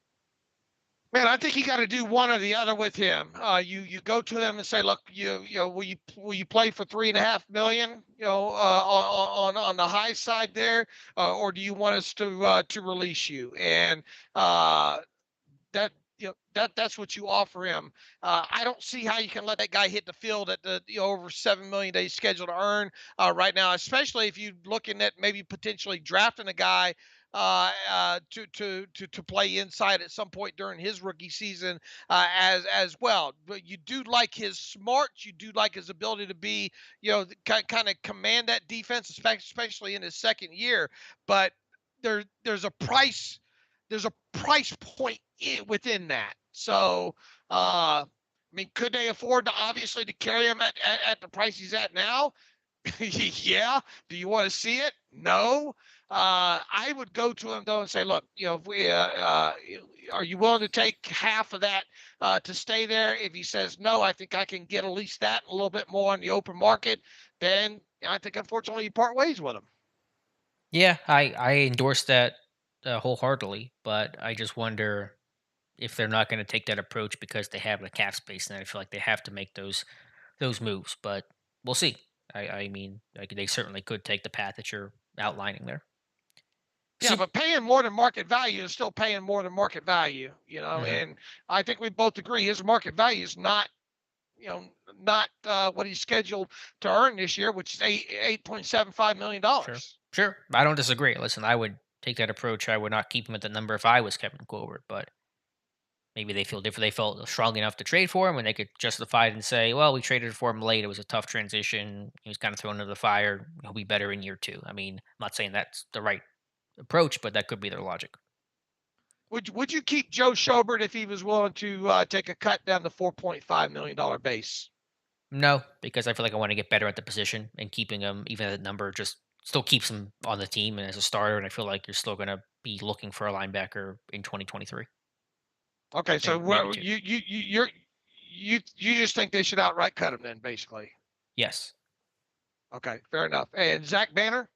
Man, I think you got to do one or the other with him. You go to them and say, look, will you play for 3.5 million? On the high side there, or do you want us to release you? And that that's what you offer him. I don't see how you can let that guy hit the field at the over 7 million days scheduled to earn right now, especially if you're looking at maybe potentially drafting a guy to play inside at some point during his rookie season as well. But you do like his smarts, you do like his ability to be kind of command that defense, especially in his second year. But there's a price point within that. So, I mean, could they afford to obviously to carry him at the price he's at now? Yeah. Do you want to see it? No. I would go to him though and say, look, if we are you willing to take half of that to stay there? If he says no, I think I can get at least that a little bit more on the open market. Then I think unfortunately you part ways with him. Yeah, I endorse that wholeheartedly, but I just wonder if they're not going to take that approach because they have the cap space, and I feel like they have to make those moves. But we'll see. I mean, like they certainly could take the path that you're outlining there. Yeah, Sup but paying more than market value is still paying more than market value, Mhm, and I think we both agree his market value is not, not what he's scheduled to earn this year, which is sure. $8.75 million. Sure, I don't disagree. Listen, I would take that approach. I would not keep him at the number if I was Kevin Colbert, but maybe they feel different. They felt strongly enough to trade for him, and they could justify it and say, "Well, we traded for him late. It was a tough transition. He was kind of thrown into the fire. He'll be better in year two." I mean, I'm not saying that's the right approach, but that could be their logic. Would you keep Joe Schobert if he was willing to take a cut down the $4.5 million base? No, because I feel like I want to get better at the position, and keeping him even at that number just still keeps him on the team and as a starter. And I feel like you're still going to be looking for a linebacker in 2023, Okay, so maybe what two. you just think they should outright cut him then, basically? Yes. Okay, fair enough. And Zach Banner?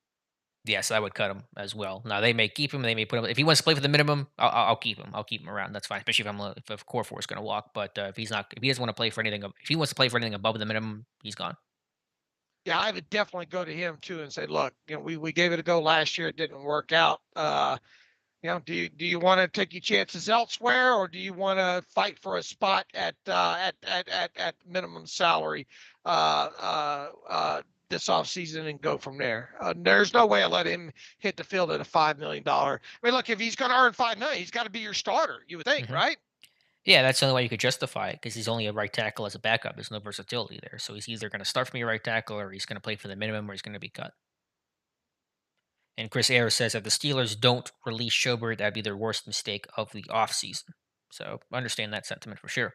Yes, I would cut him as well. Now they may keep him. They may put him if he wants to play for the minimum. I'll keep him. I'll keep him around. That's fine, especially if core four is going to walk. But if he's not, if he doesn't want to play for anything, if he wants to play for anything above the minimum, he's gone. Yeah, I would definitely go to him too and say, look, we gave it a go last year. It didn't work out. Do you want to take your chances elsewhere, or do you want to fight for a spot at minimum salary uh, uh, uh, this offseason and go from there? There's no way I let him hit the field at a $5 million. I mean, look, if he's going to earn $5 million, he's got to be your starter. You would think, Hmm. right? Yeah, that's the only way you could justify it because he's only a right tackle as a backup. There's no versatility there. So he's either going to start from your right tackle or he's going to play for the minimum or he's going to be cut. And Chris Ayers says that the Steelers don't release Schobert, that'd be their worst mistake of the offseason. So understand that sentiment for sure.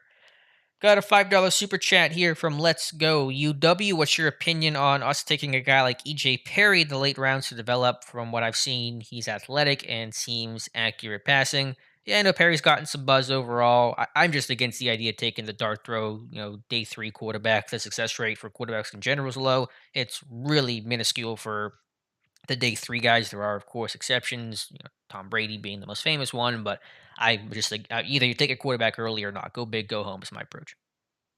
Got a $5 super chat here from Let's Go UW. What's your opinion on us taking a guy like EJ Perry in the late rounds to develop? From what I've seen, he's athletic and seems accurate passing. Yeah, I know Perry's gotten some buzz overall. I'm just against the idea of taking the dart throw, day three quarterback. The success rate for quarterbacks in general is low. It's really minuscule for the day three guys. There are, of course, exceptions. Tom Brady being the most famous one, but I just think either you take a quarterback early or not. Go big, go home is my approach.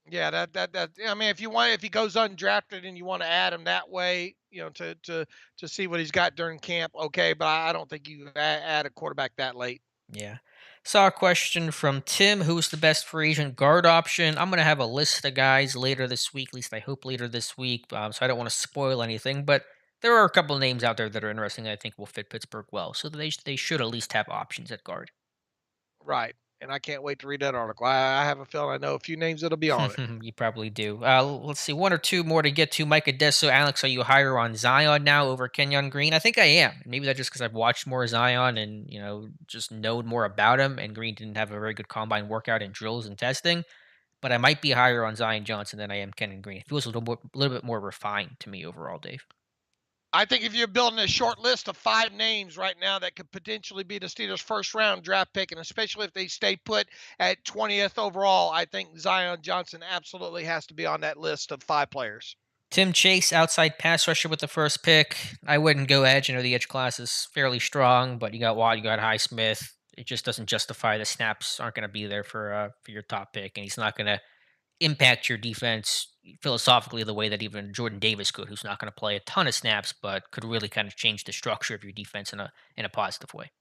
Yeah, that. I mean, if he goes undrafted and you want to add him that way, to see what he's got during camp, okay. But I don't think you add a quarterback that late. Yeah. Saw a question from Tim. Who's the best free agent guard option? I'm going to have a list of guys later this week, at least I hope later this week. So I don't want to spoil anything, but there are a couple of names out there that are interesting that I think will fit Pittsburgh well. So they should at least have options at guard. Right. And I can't wait to read that article. I have a feeling I know a few names that'll be on it. You probably do. Let's see, one or two more to get to. Micah Desso, Alex, are you higher on Zion now over Kenyon Green? I think I am. Maybe that's just because I've watched more Zion and just know more about him. And Green didn't have a very good combine workout and drills and testing. But I might be higher on Zion Johnson than I am Kenyon Green. It feels a little bit more refined to me overall, Dave. I think if you're building a short list of 5 names right now that could potentially be the Steelers' first round draft pick, and especially if they stay put at 20th overall, I think Zion Johnson absolutely has to be on that list of 5 players. Tim Chase, outside pass rusher with the first pick. I wouldn't go edge. The edge class is fairly strong, but you got Watt, you got Highsmith. It just doesn't justify the snaps aren't going to be there for your top pick, and he's not going to impact your defense philosophically the way that even Jordan Davis could, who's not going to play a ton of snaps, but could really kind of change the structure of your defense in a positive way.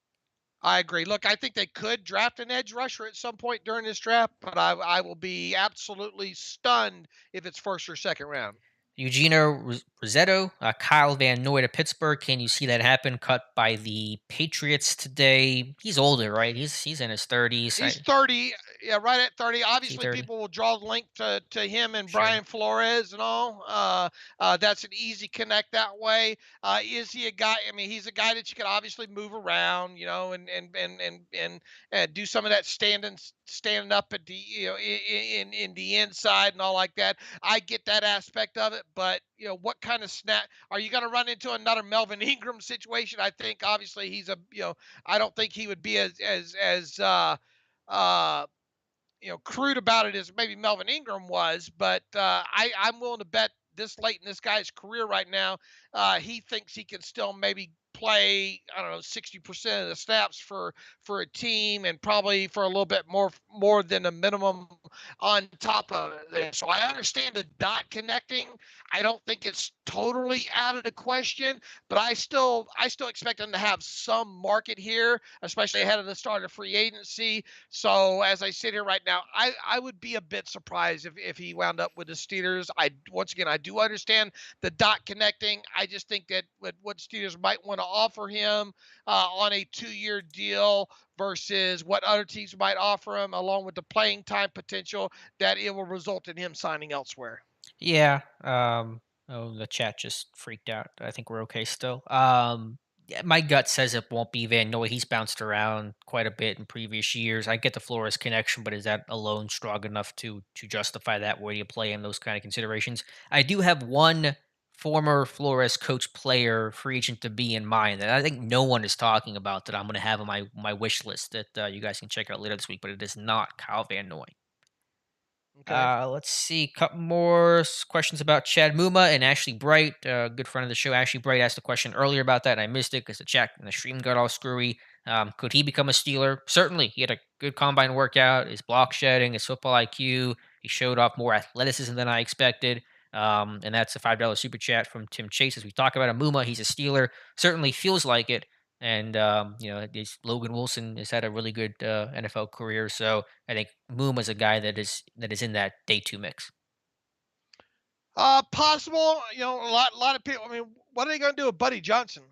I agree. Look, I think they could draft an edge rusher at some point during this draft, but I will be absolutely stunned if it's first or second round. Eugenio Rosetto, Kyle Van Noy to Pittsburgh. Can you see that happen? Cut by the Patriots today. He's older, right? He's in his 30s. He's 30, yeah, right at 30. Is he Obviously, 30? people will draw the link to him and Sure. Brian Flores and all. That's an easy connect that way. Is he a guy? I mean, he's a guy that you can obviously move around, and do some of that standing up at the in the inside and all like that. I get that aspect of it, but what kind of snap are you going to run into another Melvin Ingram situation? I think obviously he's a I don't think he would be as crude about it as maybe Melvin Ingram was, but I'm willing to bet this late in this guy's career right now, he thinks he can still maybe play, I don't know, 60% of the snaps for a team, and probably for a little bit more than a minimum on top of it there. So I understand the dot connecting. I don't think it's totally out of the question, but I still expect them to have some market here, especially ahead of the start of free agency. So as I sit here right now, I would be a bit surprised if he wound up with the Steelers. I once again I do understand the dot connecting. I just think that what Steelers might want to offer him on a 2-year deal versus what other teams might offer him, along with the playing time potential, that it will result in him signing elsewhere. Yeah. Oh, the chat just freaked out. I think we're okay still. Yeah, my gut says it won't be Van Noy. He's bounced around quite a bit in previous years. I get the Flores connection, but is that alone strong enough to justify that? Where do you play in those kind of considerations? I do have one former Flores coach player free agent to be in mind that I think no one is talking about that I'm going to have on my wish list that you guys can check out later this week, but it is not Kyle Van Noy. Okay. Let's see. Couple more questions about Chad Muma and Ashley Bright. Good friend of the show. Ashley Bright asked a question earlier about that, and I missed it because the chat and the stream got all screwy. Could he become a Steeler? Certainly. He had a good combine workout. His block shedding, his football IQ. He showed off more athleticism than I expected. And that's a $5 super chat from Tim Chase. As we talk about a Muma, he's a Steeler. Certainly feels like it. And Logan Wilson has had a really good NFL career. So I think Mooma's a guy that is in that day two mix. Possible. A lot of people. I mean, what are they going to do with Buddy Johnson?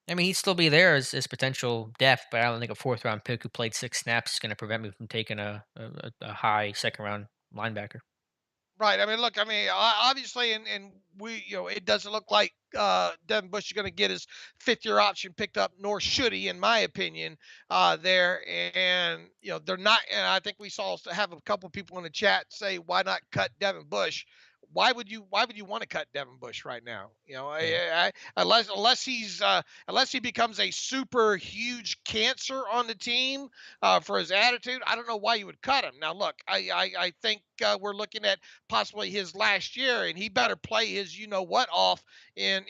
I mean, he'd still be there as potential depth, but I don't think a fourth round pick who played 6 snaps is going to prevent me from taking a high second round linebacker. Right. I mean, look. I mean, obviously, and we, it doesn't look like Devin Bush is going to get his 5th-year option picked up, nor should he, in my opinion. There, and they're not. And I think we saw have a couple people in the chat say, "Why not cut Devin Bush?" Why would you want to cut Devin Bush right now? Yeah. Unless he becomes a super huge cancer on the team for his attitude, I don't know why you would cut him. Now, look, I think we're looking at possibly his last year, and he better play his what off in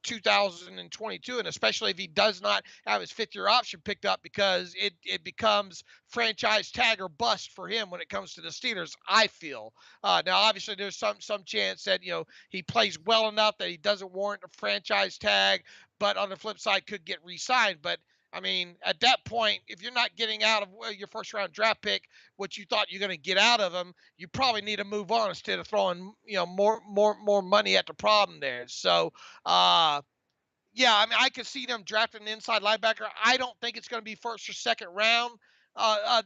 2022, and especially if he does not have his 5th-year option picked up, because it becomes franchise tag or bust for him when it comes to the Steelers. I feel now, obviously, there's some chance that he plays well enough that he doesn't warrant a franchise tag, but on the flip side, could get re-signed. But I mean, at that point, if you're not getting out of your first round draft pick what you thought you're going to get out of him, you probably need to move on instead of throwing more money at the problem there. So, yeah, I mean, I could see them drafting an inside linebacker. I don't think it's going to be first or second round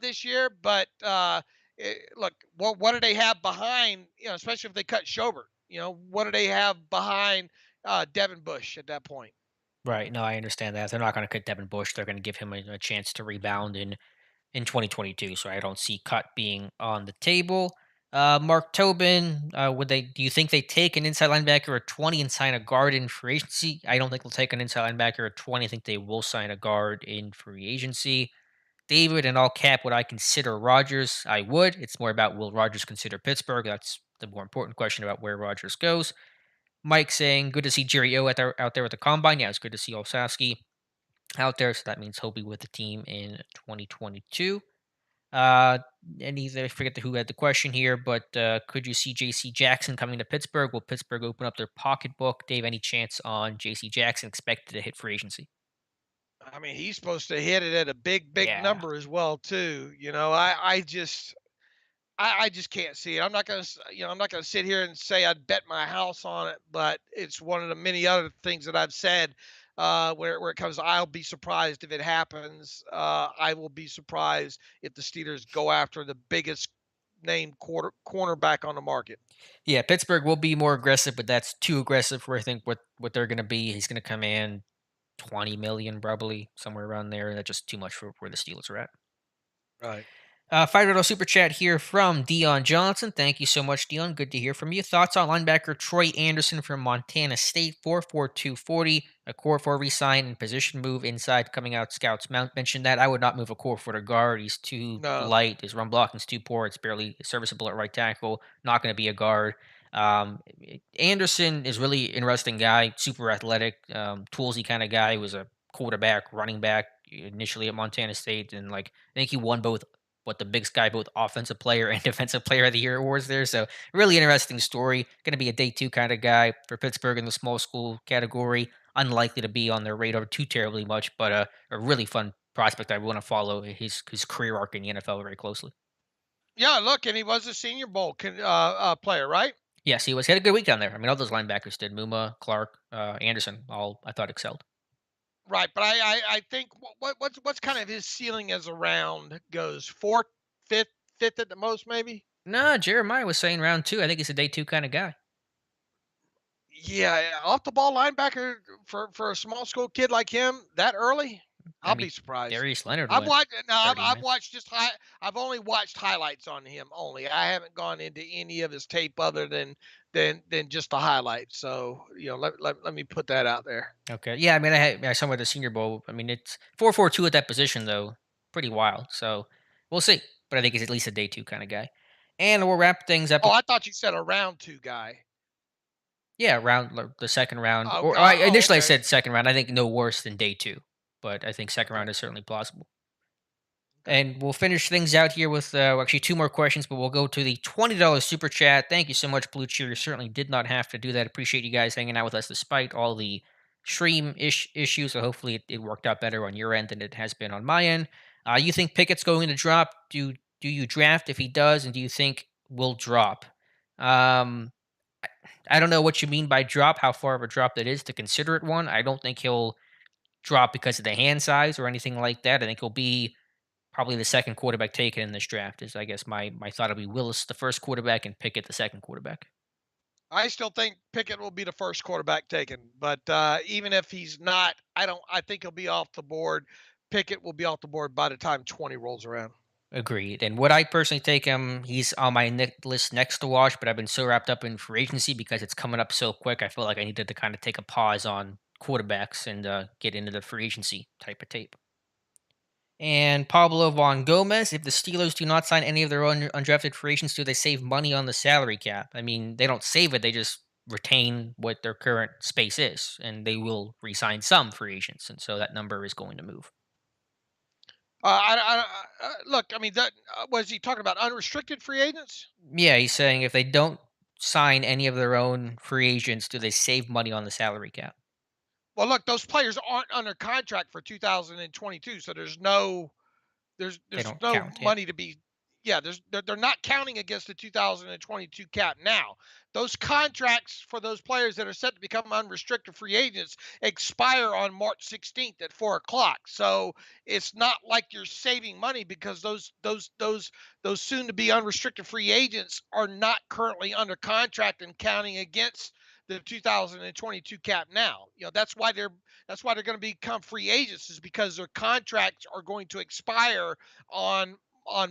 this year, but look, what do they have behind? Especially if they cut Schobert. What do they have behind Devin Bush at that point? Right. No, I understand that. They're not going to cut Devin Bush. They're going to give him a chance to rebound in 2022. So I don't see cut being on the table. Mark Tobin, do you think they take an inside linebacker at 20 and sign a guard in free agency? I don't think they'll take an inside linebacker at 20. I think they will sign a guard in free agency. David, in all cap, would I consider Rodgers? I would. It's more about will Rodgers consider Pittsburgh? That's the more important question about where Rodgers goes. Mike saying, good to see Jerry O out there with the combine. Yeah, it's good to see Olsowski out there. So that means he'll be with the team in 2022. Uh, I forget who had the question here, but could you see J.C. Jackson coming to Pittsburgh? Will Pittsburgh open up their pocketbook? Dave, any chance on J.C. Jackson expected to hit free agency? I mean, he's supposed to hit it at a big Yeah. number as well too. I just can't see it. I'm not gonna sit here and say I'd bet my house on it, but it's one of the many other things that I've said where it comes. I'll be surprised if it happens. I will be surprised if the Steelers go after the biggest name cornerback on the market. Yeah, Pittsburgh will be more aggressive, but that's too aggressive for I think what they're going to be. He's going to come in 20 million probably somewhere around there. That's just too much for where the Steelers are at. Right. $5 super chat here from Dion Johnson. Thank you so much, Dion. Good to hear from you. Thoughts on linebacker Troy Andersen from Montana State, 4.4240, a core 4 resign and position move inside coming out. Scouts mentioned that. I would not move a core 4 to guard. He's too No. light. His run blocking's too poor. It's barely serviceable at right tackle. Not going to be a guard. Anderson is really interesting guy, super athletic, toolsy kind of guy. He was a quarterback, running back initially at Montana State, and I think he won both what the Big Sky both offensive player and defensive player of the year awards there. So really interesting story. Going to be a day two kind of guy for Pittsburgh in the small school category. Unlikely to be on their radar too terribly much, but a really fun prospect. I want to follow his career arc in the NFL very closely. Yeah, look, and he was a Senior Bowl player, right? Yes, he had a good week down there. I mean, all those linebackers did. Muma, Clark, Anderson, all I thought excelled. Right, but I think what's kind of his ceiling as a round goes fourth, fifth, fifth at the most, maybe. No, Jeremiah was saying round two. I think he's a day two kind of guy. Yeah, yeah, off the ball linebacker for a small school kid like him that early, I I'll mean, be surprised. Darius Leonard I've went watched no, 30 I've minutes. watched just I've only watched highlights on him only. I haven't gone into any of his tape other than just the highlights. So let me put that out there. Okay. Yeah, I mean, I saw him at the Senior Bowl. I mean, it's 4.42 at that position though. Pretty wild. So we'll see. But I think he's at least a day two kind of guy. And we'll wrap things up Oh, with I thought you said a round two guy. yeah, the second round. Oh, Or initially I okay. said second round. I think no worse than day two, but I think second Okay. round is certainly plausible. Okay. And we'll finish things out here with actually two more questions, but we'll go to the $20 super chat. Thank you so much, Blue Cheer. You certainly did not have to do that. Appreciate you guys hanging out with us despite all the stream issues. So hopefully it worked out better on your end than it has been on my end. You think Pickett's going to drop? Do you draft if he does, and do you think will drop? Um, I I don't know what you mean by drop, how far of a drop that is to consider it one. I don't think he'll drop because of the hand size or anything like that. I think he'll be probably the second quarterback taken in this draft is, I guess, my thought will be Willis, the first quarterback, and Pickett, the second quarterback. I still think Pickett will be the first quarterback taken, but even if he's not, I think he'll be off the board. Pickett will be off the board by the time 20 rolls around. Agreed. And would I personally take him? He's on my list next to Wash, but I've been so wrapped up in free agency because it's coming up so quick. I feel like I needed to kind of take a pause on quarterbacks and get into the free agency type of tape. And Pablo Von Gomez, if the Steelers do not sign any of their own undrafted free agents, do they save money on the salary cap? I mean, they don't save it, they just retain what their current space is, and they will re-sign some free agents, and so that number is going to move. Look. I mean, that was he talking about unrestricted free agents? Yeah, he's saying if they don't sign any of their own free agents, do they save money on the salary cap? Well, look, those players aren't under contract for 2022, so They there's don't no count, yeah. money to be. Yeah, they're not counting against the 2022 cap now. Those contracts for those players that are set to become unrestricted free agents expire on March 16th at 4 o'clock. So it's not like you're saving money because those soon to be unrestricted free agents are not currently under contract and counting against the 2022 cap now. That's why they're going to become free agents is because their contracts are going to expire on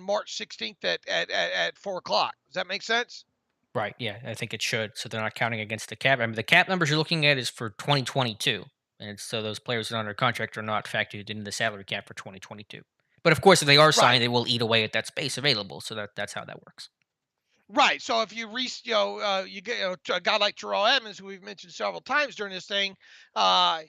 March 16th at 4 o'clock. Does that make sense? Right, yeah, I think it should, so they're not counting against the cap. I mean, the cap numbers you're looking at is for 2022, and so those players that are under contract are not factored into the salary cap for 2022. But of course, if they are Right. signed, they will eat away at that space available, so that's how that works. Right. So if you you get a guy like Terrell Edmonds, who we've mentioned several times during this thing,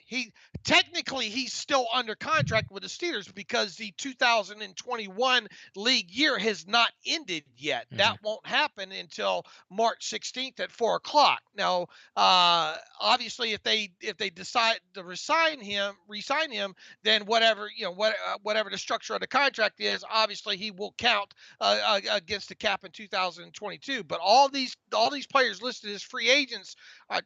he technically he's still under contract with the Steelers because the 2021 league year has not ended yet. That Mhm. won't happen until March 16th at 4 o'clock. Now, obviously, if they decide to resign him, then whatever the structure of the contract is, obviously he will count against the cap in 2022. But all these players listed as free agents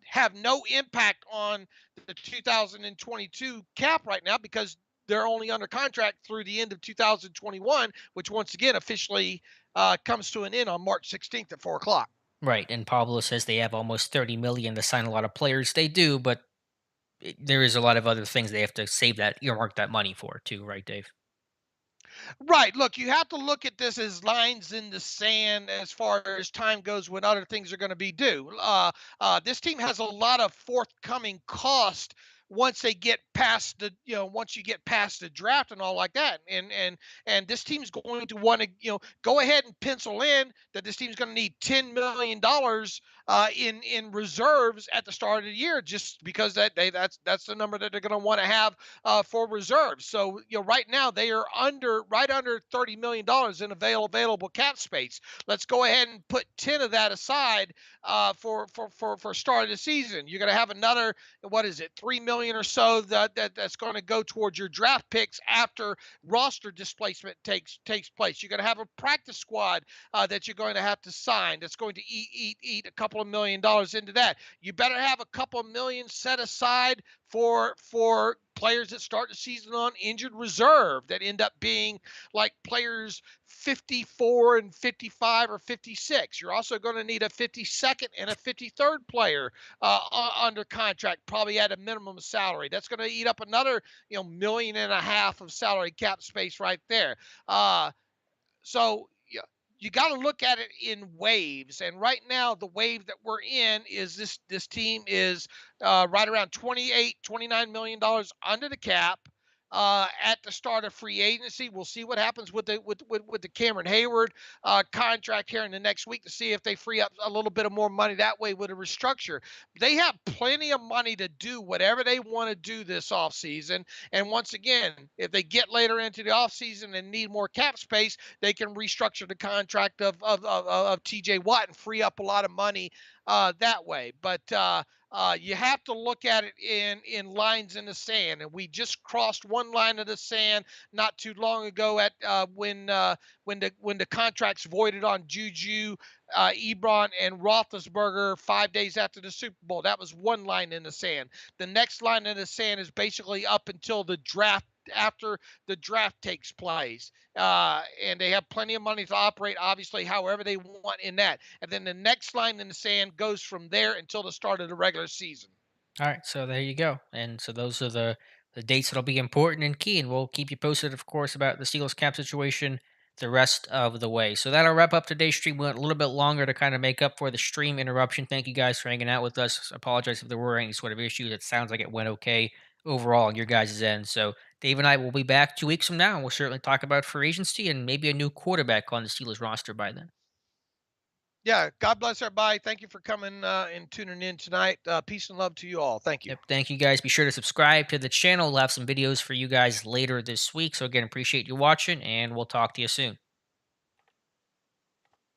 have no impact on the 2022 cap right now because they're only under contract through the end of 2021, which once again officially comes to an end on March 16th at 4 o'clock. Right, and Pablo says they have almost 30 million to sign a lot of players. They do, but there is a lot of other things they have to save that earmark that money for too, right, Dave? Right. Look, you have to look at this as lines in the sand as far as time goes when other things are going to be due. This team has a lot of forthcoming cost once they get past the once you get past the draft and all like that. And this team's going to want to go ahead and pencil in that this team's going to need $10 million in reserves at the start of the year, just because that's the number that they're going to want to have for reserves. So right now they are right under $30 million in available cap space. Let's go ahead and put 10 of that aside for start of the season. You're going to have another, what is it, 3 million or so that's going to go towards your draft picks after roster displacement takes place. You're going to have a practice squad that you're going to have to sign. That's going to eat a couple of $1 million into that. You better have a couple of million set aside for players that start the season on injured reserve that end up being like players 54 and 55 or 56. You're also going to need a 52nd and a 53rd player under contract, probably at a minimum salary. That's going to eat up another, million and a half of salary cap space right there. So you got to look at it in waves. And right now, the wave that we're in is this team is right around 28, $29 million under the cap. At the start of free agency, we'll see what happens with the Cameron Hayward contract here in the next week to see if they free up a little bit of more money that way with a restructure. They have plenty of money to do whatever they want to do this offseason. And once again, if they get later into the offseason and need more cap space, they can restructure the contract of TJ Watt and free up a lot of money that way. But you have to look at it in lines in the sand, and we just crossed one line of the sand not too long ago at when the contracts voided on Juju, Ebron, and Roethlisberger 5 days after the Super Bowl. That was one line in the sand. The next line in the sand is basically up until the draft, after the draft takes place. And they have plenty of money to operate, obviously, however they want in that. And then the next line in the sand goes from there until the start of the regular season. All right, so there you go. And so those are the dates that'll be important and key, and we'll keep you posted, of course, about the Steelers cap situation the rest of the way. So that'll wrap up today's stream. We went a little bit longer to kind of make up for the stream interruption. Thank you guys for hanging out with us. Apologize if there were any sort of issues. It sounds like it went okay overall on your guys' end. So Dave and I will be back 2 weeks from now, and we'll certainly talk about free agency and maybe a new quarterback on the Steelers roster by then. Yeah, God bless everybody. Thank you for coming and tuning in tonight. Peace and love to you all. Thank you. Yep. Thank you guys. Be sure to subscribe to the channel. We'll have some videos for you guys later this week. So again, appreciate you watching, and we'll talk to you soon.